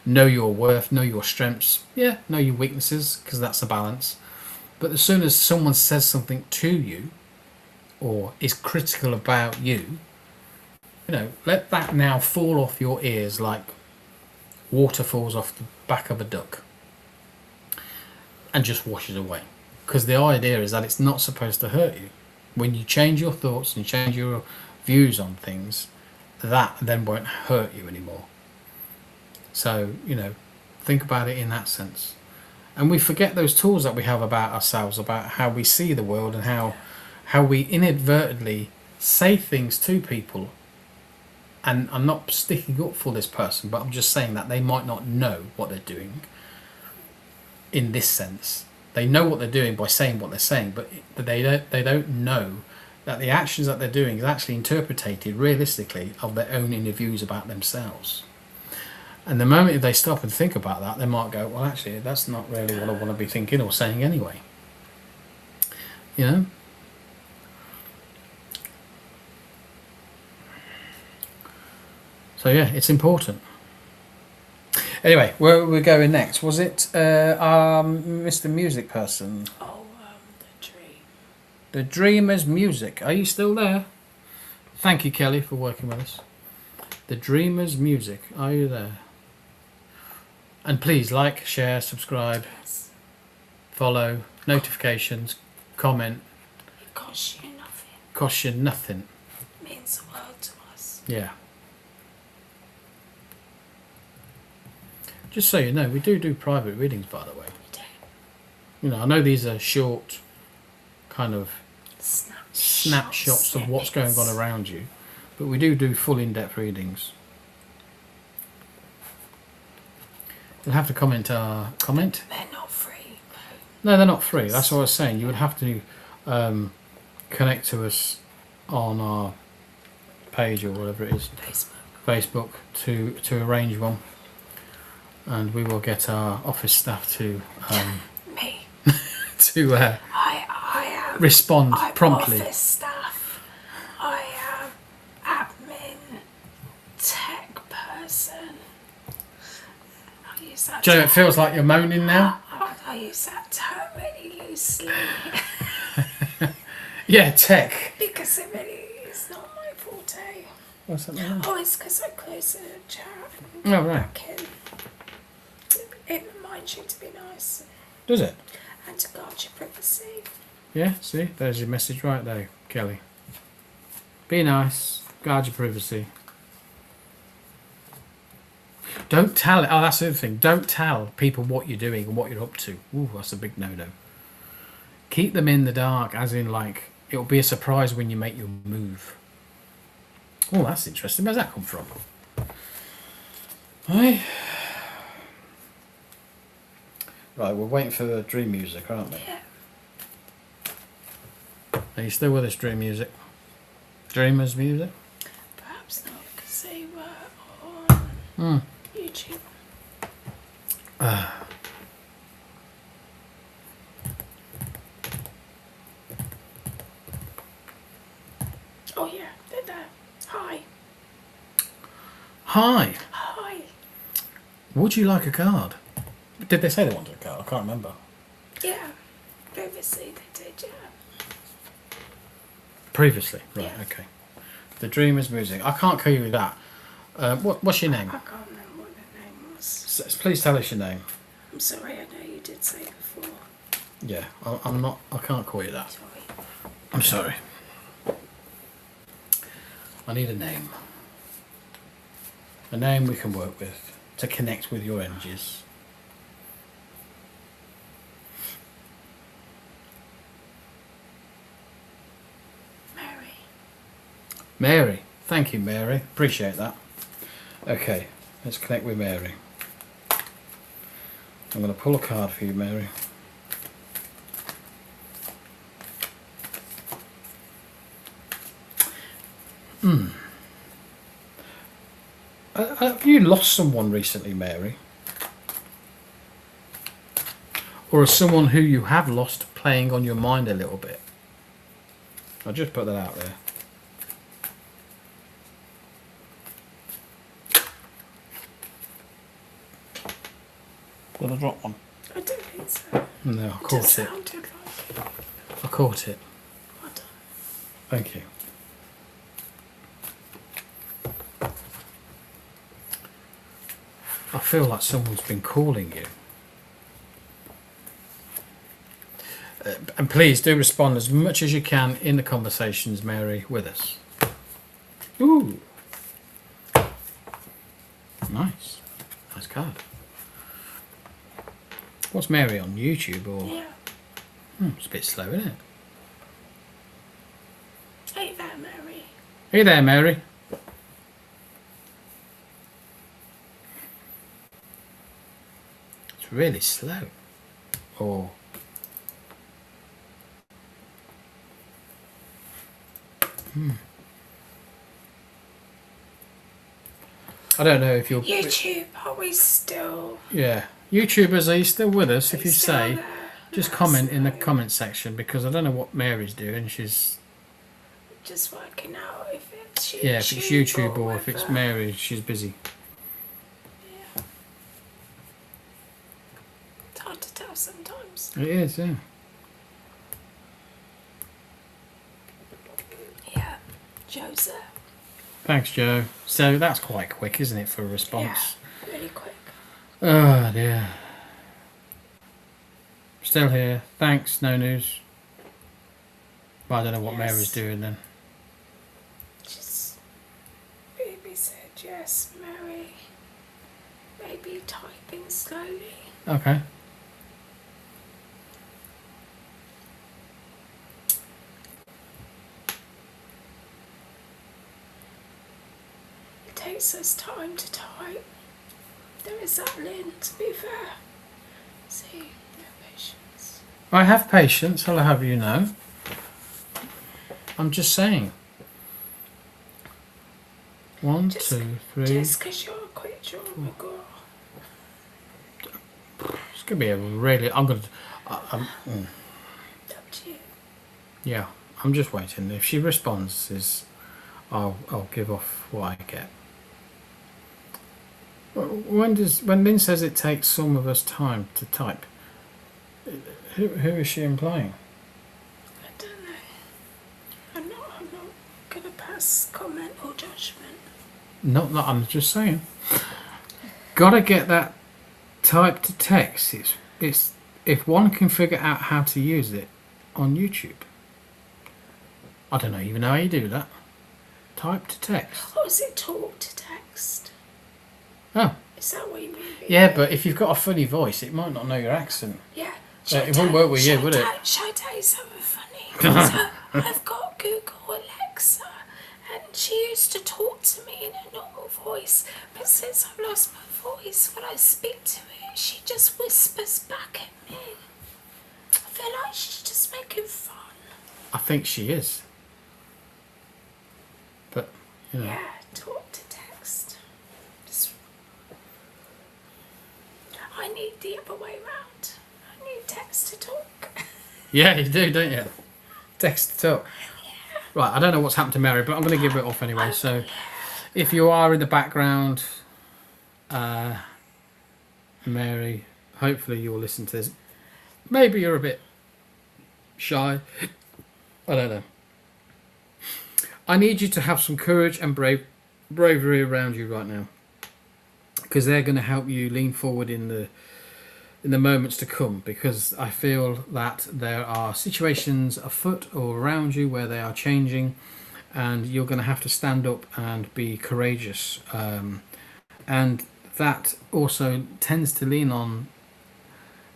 Know your worth, know your strengths. Yeah, know your weaknesses, because that's a balance. But as soon as someone says something to you or is critical about you, you know, let that now fall off your ears like water falls off the back of a duck, and just wash it away. Because the idea is that it's not supposed to hurt you. When you change your thoughts and change your views on things, that then won't hurt you anymore. So, you know, think about it in that sense. And we forget those tools that we have about ourselves, about how we see the world, and how we inadvertently say things to people. And I'm not sticking up for this person, but I'm just saying that they might not know what they're doing in this sense. They know what they're doing by saying what they're saying, but they don't know that the actions that they're doing is actually interpreted realistically of their own inner views about themselves. And the moment if they stop and think about that, they might go, well, actually, that's not really what I want to be thinking or saying anyway. You know? So yeah, it's important. Anyway, where we're going next? Was it Mr. Music person? Oh, the dream. The Dreamer's Music. Are you still there? Thank you, Kelly, for working with us. The Dreamer's Music. Are you there? And please like, share, subscribe, Yes. follow, notifications, comment. It costs you nothing. Costs you nothing. It means the world to us. Yeah. Just so you know, we do private readings, by the way. We do. You know, I know these are short kind of snapshots of what's going on around you, but we do full in-depth readings. You'll have to comment. They're not free. No, they're not free. That's what I was saying. You would have to connect to us on our page or whatever it is, Facebook, to arrange one, and we will get our office staff to Me. to I am. respond I'm promptly. Office staff. I am admin, tech person. I use that. Do you know, it feels like you're moaning now. I use that term really loosely Yeah, tech. because it really is not my forte. What's that mean? Oh, it's because I close the chat. Oh, right. Back in. It reminds you to be nice Does it? and to guard your privacy. Yeah, see, there's your message right there, Kelly. Be nice, guard your privacy. Don't tell it. Oh, that's the other thing. Don't tell people what you're doing and what you're up to. Ooh, that's a big no-no. Keep them in the dark, as in, like, it'll be a surprise when you make your move. Oh, that's interesting. Where's that come from? Right. Right, we're waiting for the dream music, aren't we? Yeah. Are you still with us, dream music? Dreamers music? Perhaps not because they were on YouTube. Oh yeah, they're there. Hi. Hi. Hi. Would you like a card? Did they say they wanted a card? I can't remember. Yeah. Previously they did, yeah. Previously, right? Yeah. Okay. The Dreamers music. I can't call you that. What's your name? I can't remember what the name was. Please tell us your name. I'm sorry, I know you did say before. Yeah, I'm not. I can't call you that. Sorry. I'm sorry. I need a name. A name we can work with to connect with your energies. Mary. Mary. Thank you, Mary. Appreciate that. Okay. Let's connect with Mary. I'm going to pull a card for you, Mary. Have you lost someone recently, Mary? Or is someone who you have lost playing on your mind a little bit? I'll just put that out there. Did I drop one? I don't think so. No, I It caught just it. sounded like it. I caught it. Well done. Thank you. I feel like someone's been calling you. And please do respond as much as you can in the conversations, Mary, with us. Ooh. Nice. Nice card. What's Mary on YouTube or? Yeah. It's a bit slow, isn't it? Hey there, Mary. Hey there, Mary. It's really slow. Or I don't know if you're. YouTube, are we still? Yeah. YouTubers, are you still with us? If you still say, there? just Let us comment in the know. comment section because I don't know what Mary's doing. She's Just working out if it's YouTube. yeah, if it's YouTube or if it's whether- Mary, she's busy. Yeah. It's hard to tell sometimes. It is, yeah. Yeah. Joe's there. Thanks, Joe. So that's quite quick, isn't it, for a response? Yeah. Really quick. Oh dear. Still here. Thanks. No news. But I don't know what Yes. Mary's doing then. Just. Baby said yes, Mary. Maybe typing slowly. Okay. It takes us time to type. There is that Lynn, to be fair. See, no patience. I have patience, I'll have you know. I'm just saying. One, Just- 2, 3. Just because you're a quick draw, girl. It's gonna be a really. I'm gonna. Up to you. Yeah, I'm just waiting. If she responds, I'll give off what I get. When Lynn says it takes some of us time to type, who is she implying? I don't know. I'm not going to pass comment or judgment. Not that I'm just saying. Gotta get that type to text. It's if one can figure out how to use it on YouTube. I don't know even know how you do that. Type to text. Or is it talk to text? Oh. Is that what you mean? Yeah, but if you've got a funny voice, it might not know your accent. Yeah. It wouldn't work with you, would it? Shall I tell you something funny? So I've got Google Alexa, and she used to talk to me in a normal voice, but since I've lost my voice, when I speak to it, she just whispers back at me. I feel like she's just making fun. I think she is. But, you know. Yeah, talk to text. Just... I need the other way round. I need text to talk. Yeah, you do, don't you? Text to talk. Right, I don't know what's happened to Mary, but I'm going to give it off anyway. So, if you are in the background, Mary, hopefully you'll listen to this. Maybe you're a bit shy. I don't know. I need you to have some courage and bravery around you right now, because they're going to help you lean forward in the moments to come, because I feel that there are situations afoot or around you where they are changing, and you're going to have to stand up and be courageous, and that also tends to lean on,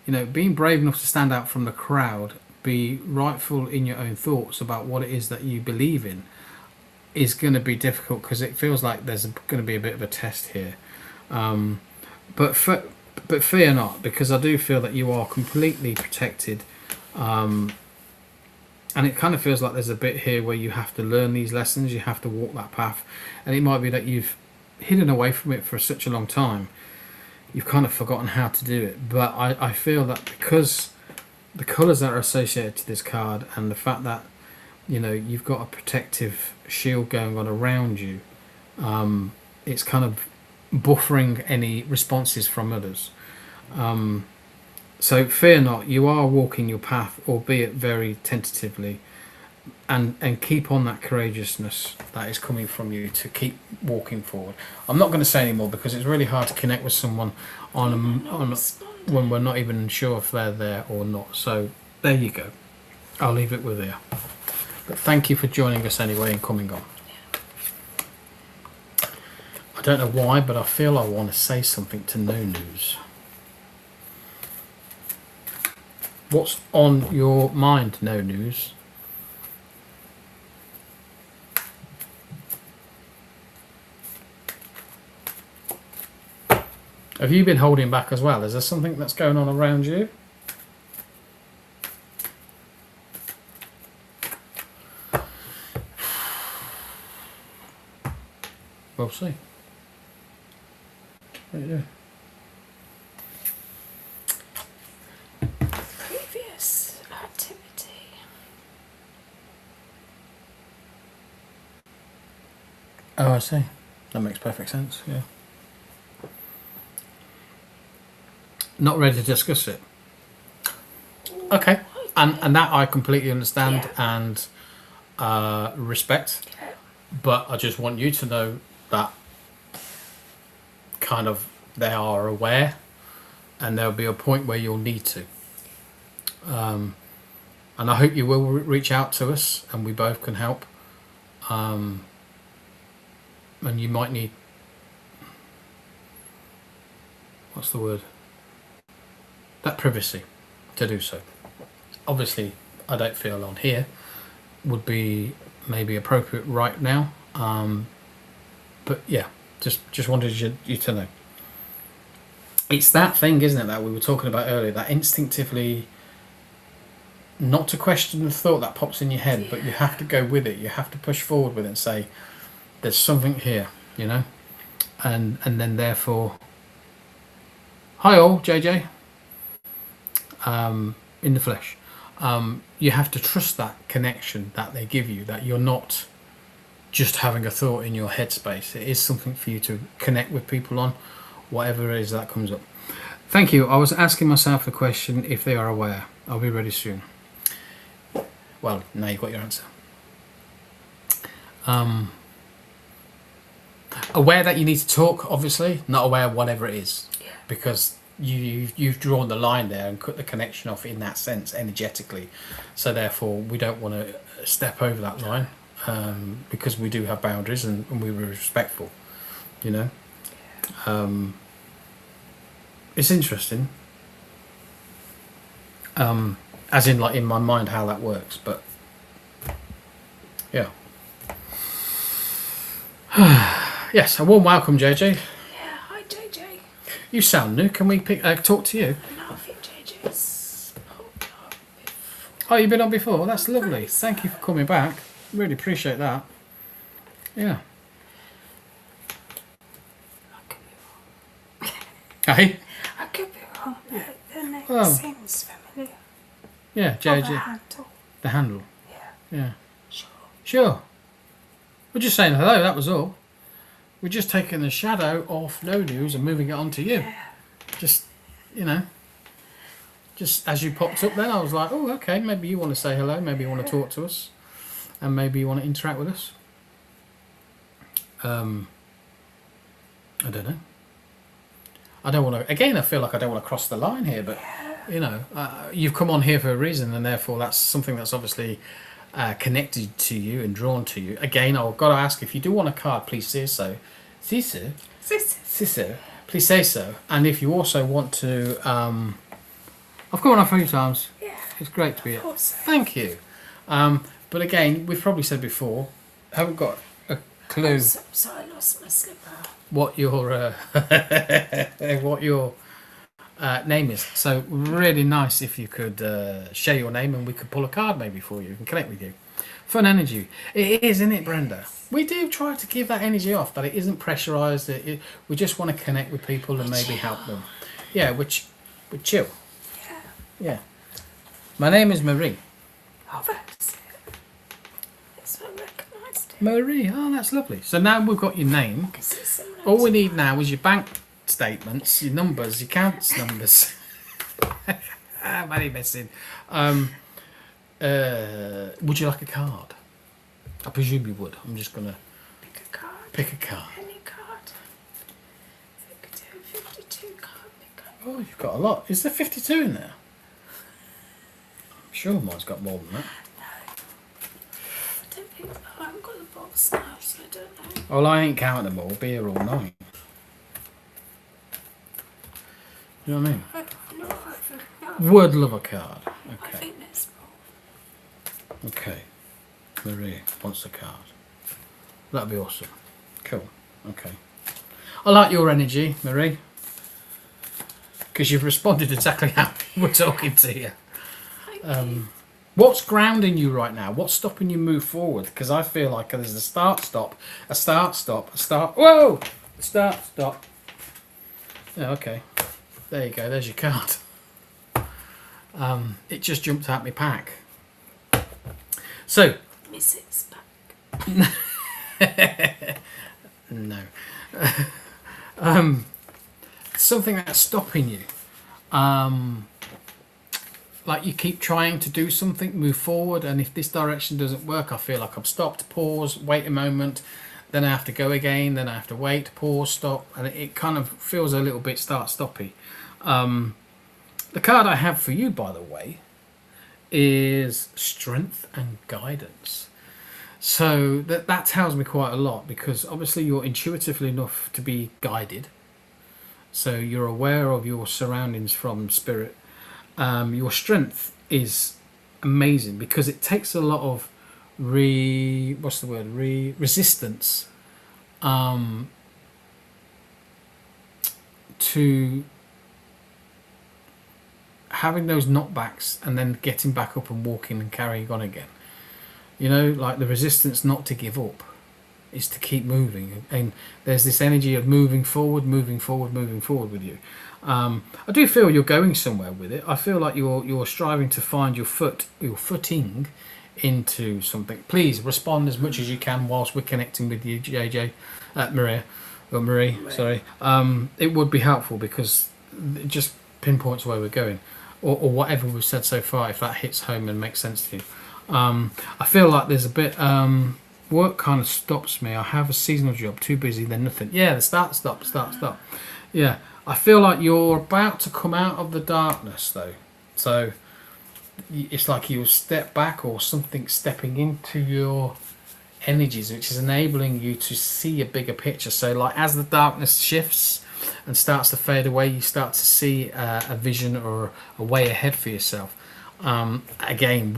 you know, being brave enough to stand out from the crowd, be rightful in your own thoughts about what it is that you believe in, is going to be difficult, because it feels like there's going to be a bit of a test here. But fear not, because I do feel that you are completely protected. And it kind of feels like there's a bit here where you have to learn these lessons, you have to walk that path. And it might be that you've hidden away from it for such a long time, you've kind of forgotten how to do it. But I feel that because the colours that are associated to this card and the fact that, you know, you've got a protective shield going on around you, it's kind of buffering any responses from others. So fear not, you are walking your path, albeit very tentatively, and keep on that courageousness that is coming from you to keep walking forward. I'm not going to say any more because it's really hard to connect with someone on when we're not even sure if they're there or not. So there you go. I'll leave it with you. But thank you for joining us anyway and coming on. I don't know why, but I feel I want to say something to No News. What's on your mind, No News? Have you been holding back as well? Is there something that's going on around you? We'll see. What do you do? Previous activity. Oh, I see. That makes perfect sense, yeah. Not ready to discuss it. Okay. And that I completely understand and respect. But I just want you to know that kind of they are aware, and there'll be a point where you'll need to. And I hope you will reach out to us and we both can help. And you might need, what's the word? That privacy to do so. Obviously, I don't feel on here would be maybe appropriate right now. But yeah, just wanted you to know. It's that thing, isn't it, that we were talking about earlier, that instinctively, not to question the thought that pops in your head, but you have to go with it. You have to push forward with it and say, there's something here, you know? And then therefore, hi all, JJ. In the flesh. You have to trust that connection that they give you, that you're not just having a thought in your headspace. It is something for you to connect with people on, whatever it is that comes up. Thank you. I was asking myself the question if they are aware. I'll be ready soon. Well, now you've got your answer. Aware that you need to talk, obviously, not aware of whatever it is. Yeah. Because you've drawn the line there and cut the connection off in that sense energetically, so therefore we don't want to step over that line, because we do have boundaries and we were respectful, you know. It's interesting, as in like in my mind how that works, but yeah. Yes, a warm welcome, JJ. You sound new. Can we talk to you? No, I think JJ's popped up before. Oh, you've been on before? That's lovely. Thank you for coming back. Really appreciate that. Yeah. I could be wrong. Hey? I could be wrong, but the name Oh. seems familiar. Yeah, Oh, the JJ. handle. The handle. Yeah, Yeah. sure. Sure. We're just saying hello, that was all. We're just taking the shadow off No News and moving it on to you. Yeah. Just, you know. Just as you popped up then, I was like, oh, okay, maybe you want to say hello, maybe you want to talk to us, and maybe you want to interact with us. I don't know. I don't want to, again, I feel like I don't want to cross the line here, but, you know, you've come on here for a reason, and therefore that's something that's obviously connected to you and drawn to you. Again, I've got to ask, if you do want a card, please say so. Say so. Please say so. And if you also want to, I've come on a few times. Yeah. It's great to be here. Of course. Thank you. But again, we've probably said before, haven't got clue So I lost my slipper. what your what your name is. So really nice if you could share your name and we could pull a card maybe for you and connect with you. Fun energy. It is, isn't it, Brenda? We do try to give that energy off, but it isn't pressurised. We just want to connect with people and maybe help them. Yeah, which we chill. Yeah. Yeah. My name is Marie. Oh, that's it. That's what I recognised it. Marie. Oh, that's lovely. So now we've got your name. Is it similar All we to- need now is your bank statements, your numbers, your accounts numbers. Very messing. Would you like a card? I presume you would. I'm just gonna Pick a card. pick a card. Any card. 52 card picker. Oh, you've got a lot. Is there 52 in there? I'm sure mine's got more than that. I don't think. I haven't got the box now, so I don't know. Well, I ain't counting them all. Be here all night. You know what I mean? No, Would love a card. I Okay. think there's more. Okay. Marie wants a card. That'd be awesome. Cool. Okay. I like your energy, Marie. Because you've responded exactly how we're talking to you. What's grounding you right now? What's stopping you move forward? Because I feel like there's a start, stop, a start, stop, a start. Whoa! A start, stop. Yeah, okay. There you go. There's your card. It just jumped out my pack. So, Me six pack. no. Something that's stopping you. Like you keep trying to do something, move forward, and if this direction doesn't work, I feel like I'm stopped, pause, wait a moment, then I have to go again, then I have to wait, pause, stop, and it kind of feels a little bit start-stoppy. The card I have for you, by the way, is Strength and Guidance. So that tells me quite a lot, because obviously you're intuitively enough to be guided. So you're aware of your surroundings from spirit. Your strength is amazing because it takes a lot of resistance to having those knockbacks and then getting back up and walking and carrying on again. You know, like the resistance not to give up is to keep moving, and there's this energy of moving forward with you. I do feel you're going somewhere with it. I feel like you're striving to find your footing into something. Please respond as much as you can whilst we're connecting with you, JJ, Marie. Sorry. It would be helpful because it just pinpoints where we're going, or whatever we've said so far. If that hits home and makes sense to you, I feel like there's a bit. Work kind of stops me. I have a seasonal job, too busy, then nothing. Yeah, the start, stop. Yeah, I feel like you're about to come out of the darkness, though. So it's like you step back or something stepping into your energies, which is enabling you to see a bigger picture. So like as the darkness shifts and starts to fade away, you start to see a vision or a way ahead for yourself. Again,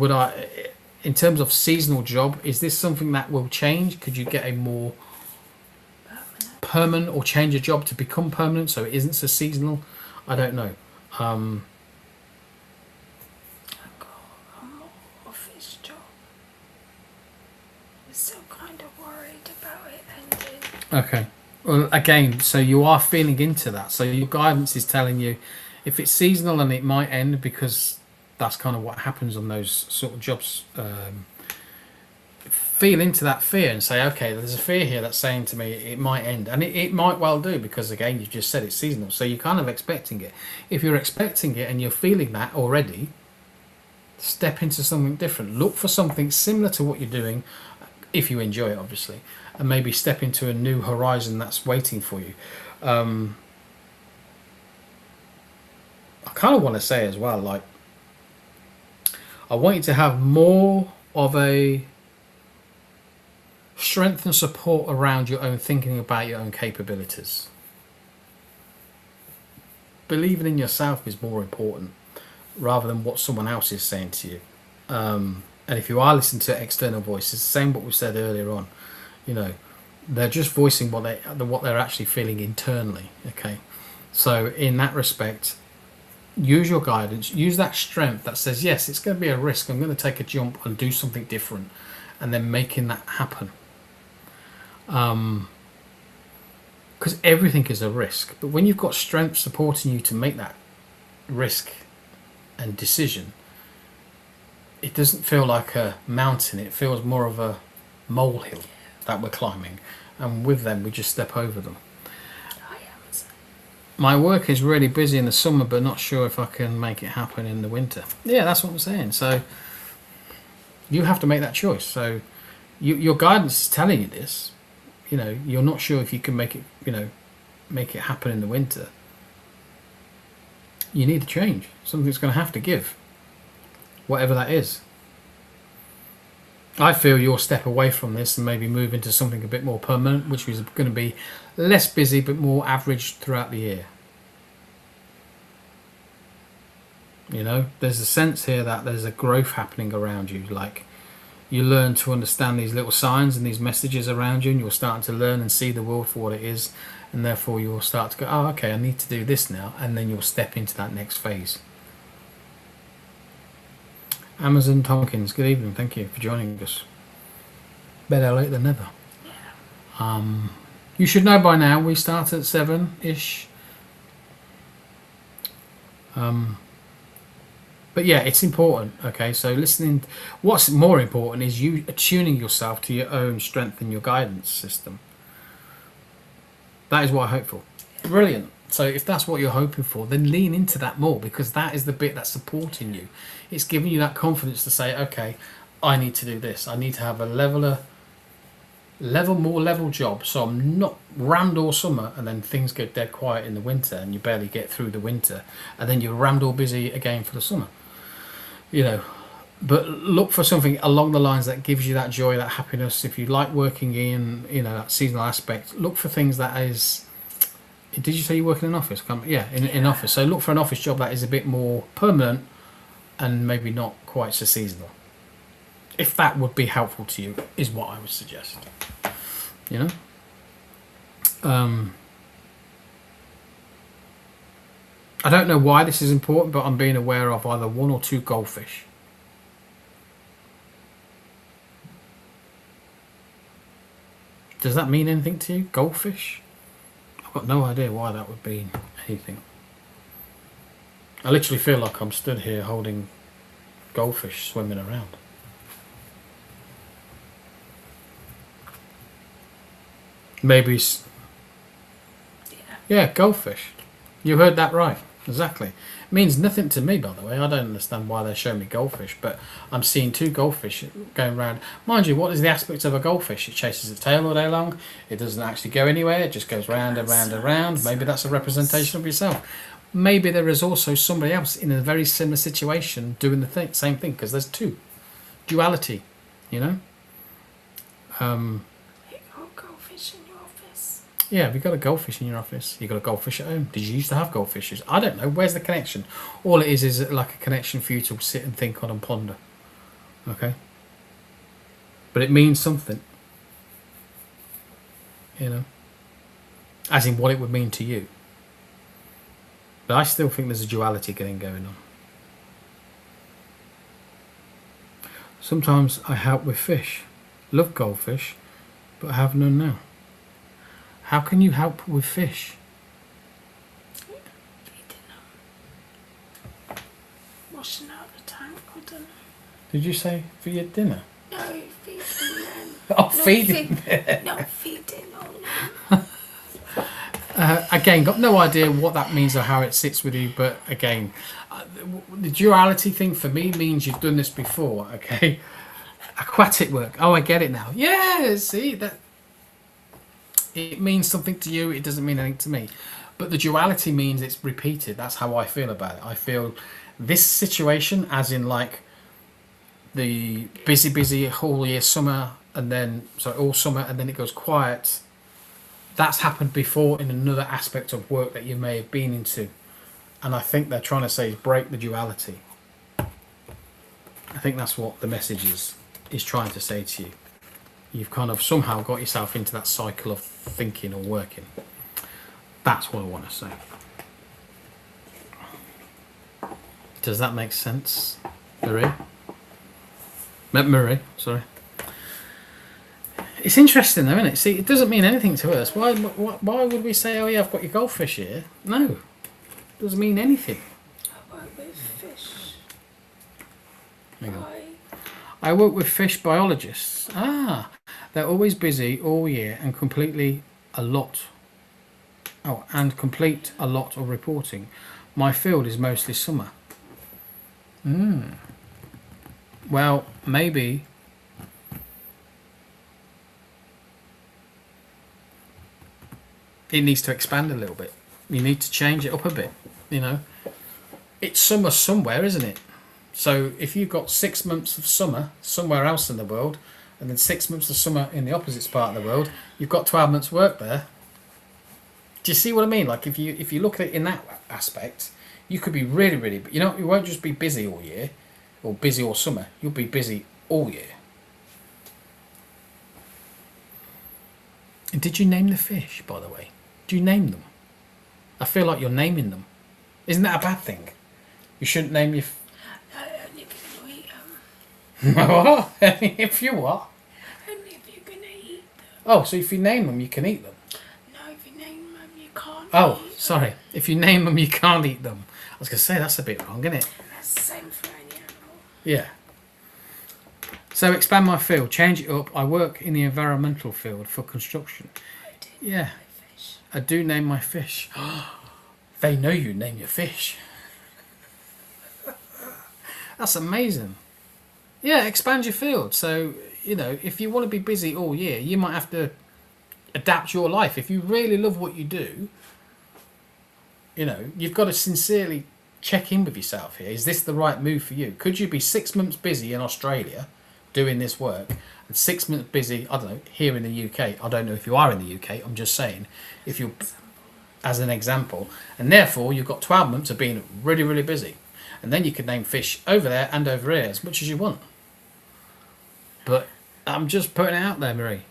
in terms of seasonal job, is this something that will change? Could you get a more permanent or change a job to become permanent so it isn't so seasonal? I don't know. I've got a more office job. I'm still kind of worried about it ending. Okay. Well, again, so you are feeling into that. So your guidance is telling you if it's seasonal and it might end, because that's kind of what happens on those sort of jobs. Feel into that fear and say, okay, there's a fear here that's saying to me it might end, and it might well do, because again you just said it's seasonal, so you're kind of expecting it. If you're expecting it and you're feeling that already, step into something different. Look for something similar to what you're doing, if you enjoy it obviously, and maybe step into a new horizon that's waiting for you. I kind of want to say as well, like, I want you to have more of a strength and support around your own thinking about your own capabilities. Believing in yourself is more important rather than what someone else is saying to you. And if you are listening to external voices, the same what we said earlier on, you know, They're just voicing what they're actually feeling internally. Okay, so in that respect, use your guidance, use that strength that says, yes, it's going to be a risk, I'm going to take a jump and do something different, and then making that happen. Because everything is a risk, but when you've got strength supporting you to make that risk and decision, it doesn't feel like a mountain, it feels more of a molehill that we're climbing, and with them we just step over them. My work is really busy in the summer, but not sure if I can make it happen in the winter. Yeah, that's what I'm saying. So you have to make that choice. So your guidance is telling you this. You know, you're not sure if you can make it, make it happen in the winter. You need to change. Something's going to have to give, whatever that is. I feel you'll step away from this and maybe move into something a bit more permanent, which is going to be less busy but more average throughout the year. You know, there's a sense here that there's a growth happening around you. Like, you learn to understand these little signs and these messages around you, and you're starting to learn and see the world for what it is, and therefore you'll start to go, oh, okay, I need to do this now, and then you'll step into that next phase. Amazon Tompkins, good evening, thank you for joining us. Better late than never. You should know by now we start at 7-ish. But yeah, it's important. Okay, so listening. What's more important is you attuning yourself to your own strength and your guidance system. That is what I hope for. Brilliant. So if that's what you're hoping for, then lean into that more, because that is the bit that's supporting you. It's giving you that confidence to say, okay, I need to do this. I need to have a more level job, so I'm not rammed all summer and then things get dead quiet in the winter and you barely get through the winter, and then you're rammed all busy again for the summer. You know, but look for something along the lines that gives you that joy, that happiness. If you like working in, that seasonal aspect, look for things that is. Did you say you work in an office? Yeah, in office. So look for an office job that is a bit more permanent and maybe not quite so seasonal. If that would be helpful to you, is what I would suggest. You know? I don't know why this is important, but I'm being aware of either 1 or 2 goldfish. Does that mean anything to you? Goldfish? I've got no idea why that would be anything. I literally feel like I'm stood here holding goldfish swimming around. Maybe. Yeah, goldfish. You heard that right. Exactly. It means nothing to me, by the way. I don't understand why they're showing me goldfish, but I'm seeing 2 goldfish going around. Mind you, what is the aspect of a goldfish? It chases its tail all day long. It doesn't actually go anywhere. It just goes round and round and round. Maybe that's a representation of yourself. Maybe there is also somebody else in a very similar situation doing the same thing, because there's 2. Duality, you know? Yeah, have you got a goldfish in your office? You got a goldfish at home? Did you used to have goldfishes? I don't know. Where's the connection? All it is like a connection for you to sit and think on and ponder. Okay? But it means something. You know? As in what it would mean to you. But I still think there's a duality going on. Sometimes I help with fish. Love goldfish, but have none now. How can you help with fish? Feeding them. Washing out the tank, I don't know. Did you say for your dinner? No, feeding them. Oh, feeding. Not feeding, oh no. Again, got no idea what that means or how it sits with you, but again, the duality thing for me means you've done this before, okay? Aquatic work. Oh, I get it now. Yeah, see, that. It means something to you, it doesn't mean anything to me. But the duality means it's repeated. That's how I feel about it. I feel this situation, as in like the busy whole year summer, and then, all summer, and then it goes quiet. That's happened before in another aspect of work that you may have been into. And I think they're trying to say is break the duality. I think that's what the message is trying to say to you. You've kind of somehow got yourself into that cycle of thinking or working. That's what I want to say. Does that make sense, Marie? Marie, sorry. It's interesting though, isn't it? See, it doesn't mean anything to us. Why would we say, oh yeah, I've got your goldfish here? No. It doesn't mean anything. I work with fish. I work with fish biologists. Ah, they're always busy all year and complete a lot of reporting. My field is mostly summer. Well, maybe it needs to expand a little bit. You need to change it up a bit, you know. It's summer somewhere, isn't it? So if you've got 6 months of summer somewhere else in the world, and then 6 months of summer in the opposite part of the world, you've got 12 months work there. Do you see what I mean? Like if you look at it in that aspect, you could be really, really, you know, you won't just be busy all year or busy all summer. You'll be busy all year. And did you name the fish, by the way? Do you name them? I feel like you're naming them. Isn't that a bad thing? You shouldn't name your... Only if you're going to eat them. What? If you what? Only if you're going to eat them. Oh, so if you name them, you can eat them? No, if you name them, you can't Oh, eat sorry. them. If you name them, you can't eat them. I was going to say, that's a bit wrong, isn't it? That's the same for any animal. Yeah. So expand my field, change it up. I work in the environmental field for construction. Yeah. Fish. I do name my fish. They know you name your fish. That's amazing. Yeah, expand your field. So, you know, if you want to be busy all year, you might have to adapt your life. If you really love what you do, you know, you've got to sincerely check in with yourself here. Is this the right move for you? Could you be 6 months busy in Australia doing this work and 6 months busy, I don't know, here in the UK? I don't know if you are in the UK. I'm just saying, if you're, as an example, and therefore you've got 12 months of being really, really busy. And then you could name fish over there and over here as much as you want. But I'm just putting it out there, Marie.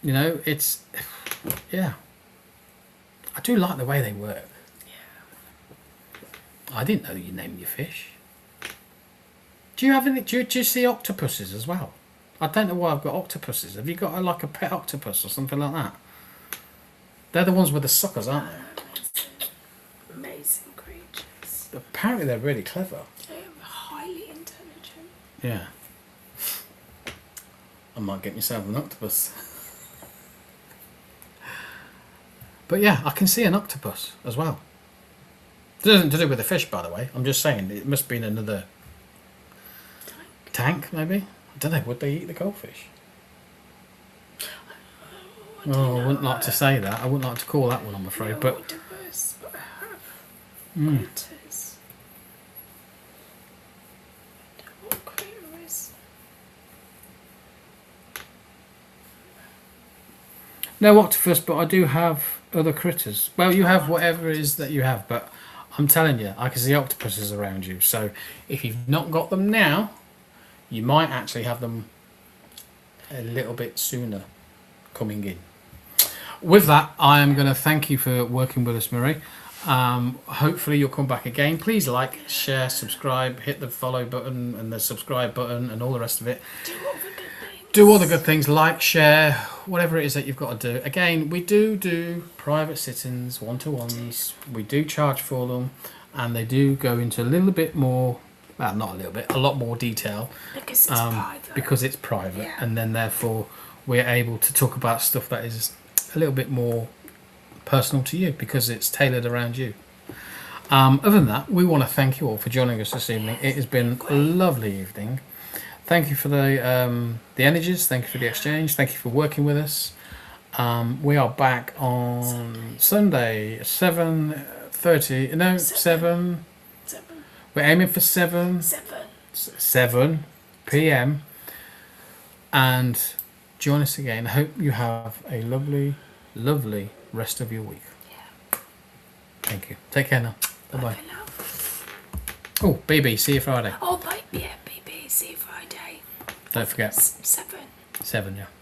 You know, it's, yeah. I do like the way they work. Yeah. I didn't know you named your fish. Do you have any? Do you see octopuses as well? I don't know why I've got octopuses. Have you got like a pet octopus or something like that? They're the ones with the suckers, aren't they? Amazing creatures. Apparently they're really clever. They're highly intelligent. Yeah. I might get myself an octopus. But yeah, I can see an octopus as well. It doesn't to do with the fish, by the way. I'm just saying it must be in another tank, maybe. I don't know. Would they eat the goldfish? Oh, I wouldn't like to say that. I wouldn't like to call that one, I'm afraid. But octopus, but I have critters. What critters? no octopus, but I do have other critters. Well, you have whatever it is that you have, but I'm telling you, I can see octopuses around you. So if you've not got them now, you might actually have them a little bit sooner coming in. With that, I am going to thank you for working with us, Marie. Hopefully you'll come back again. Please like, share, subscribe, hit the follow button and the subscribe button and all the rest of it. Do all the good things, like, share, whatever it is that you've got to do. Again, we do private sittings, one-to-ones. We do charge for them, and they do go into a little bit more, well, not a little bit, a lot more detail. Because it's private. Because it's private, Yeah. and then therefore we're able to talk about stuff that is a little bit more personal to you because it's tailored around you. Other than that, we want to thank you all for joining us this evening. It has been a lovely evening. Thank you for the energies. Thank you for the exchange. Thank you for working with us. We are back on Sunday, 7:30. No, 7. We're aiming for 7 p.m. And join us again. I hope you have a lovely, lovely rest of your week. Yeah. Thank you. Take care now. Bye-bye. Oh, BB, see you Friday. Oh, yeah, BB, see you Friday. Don't forget. 7. 7, yeah.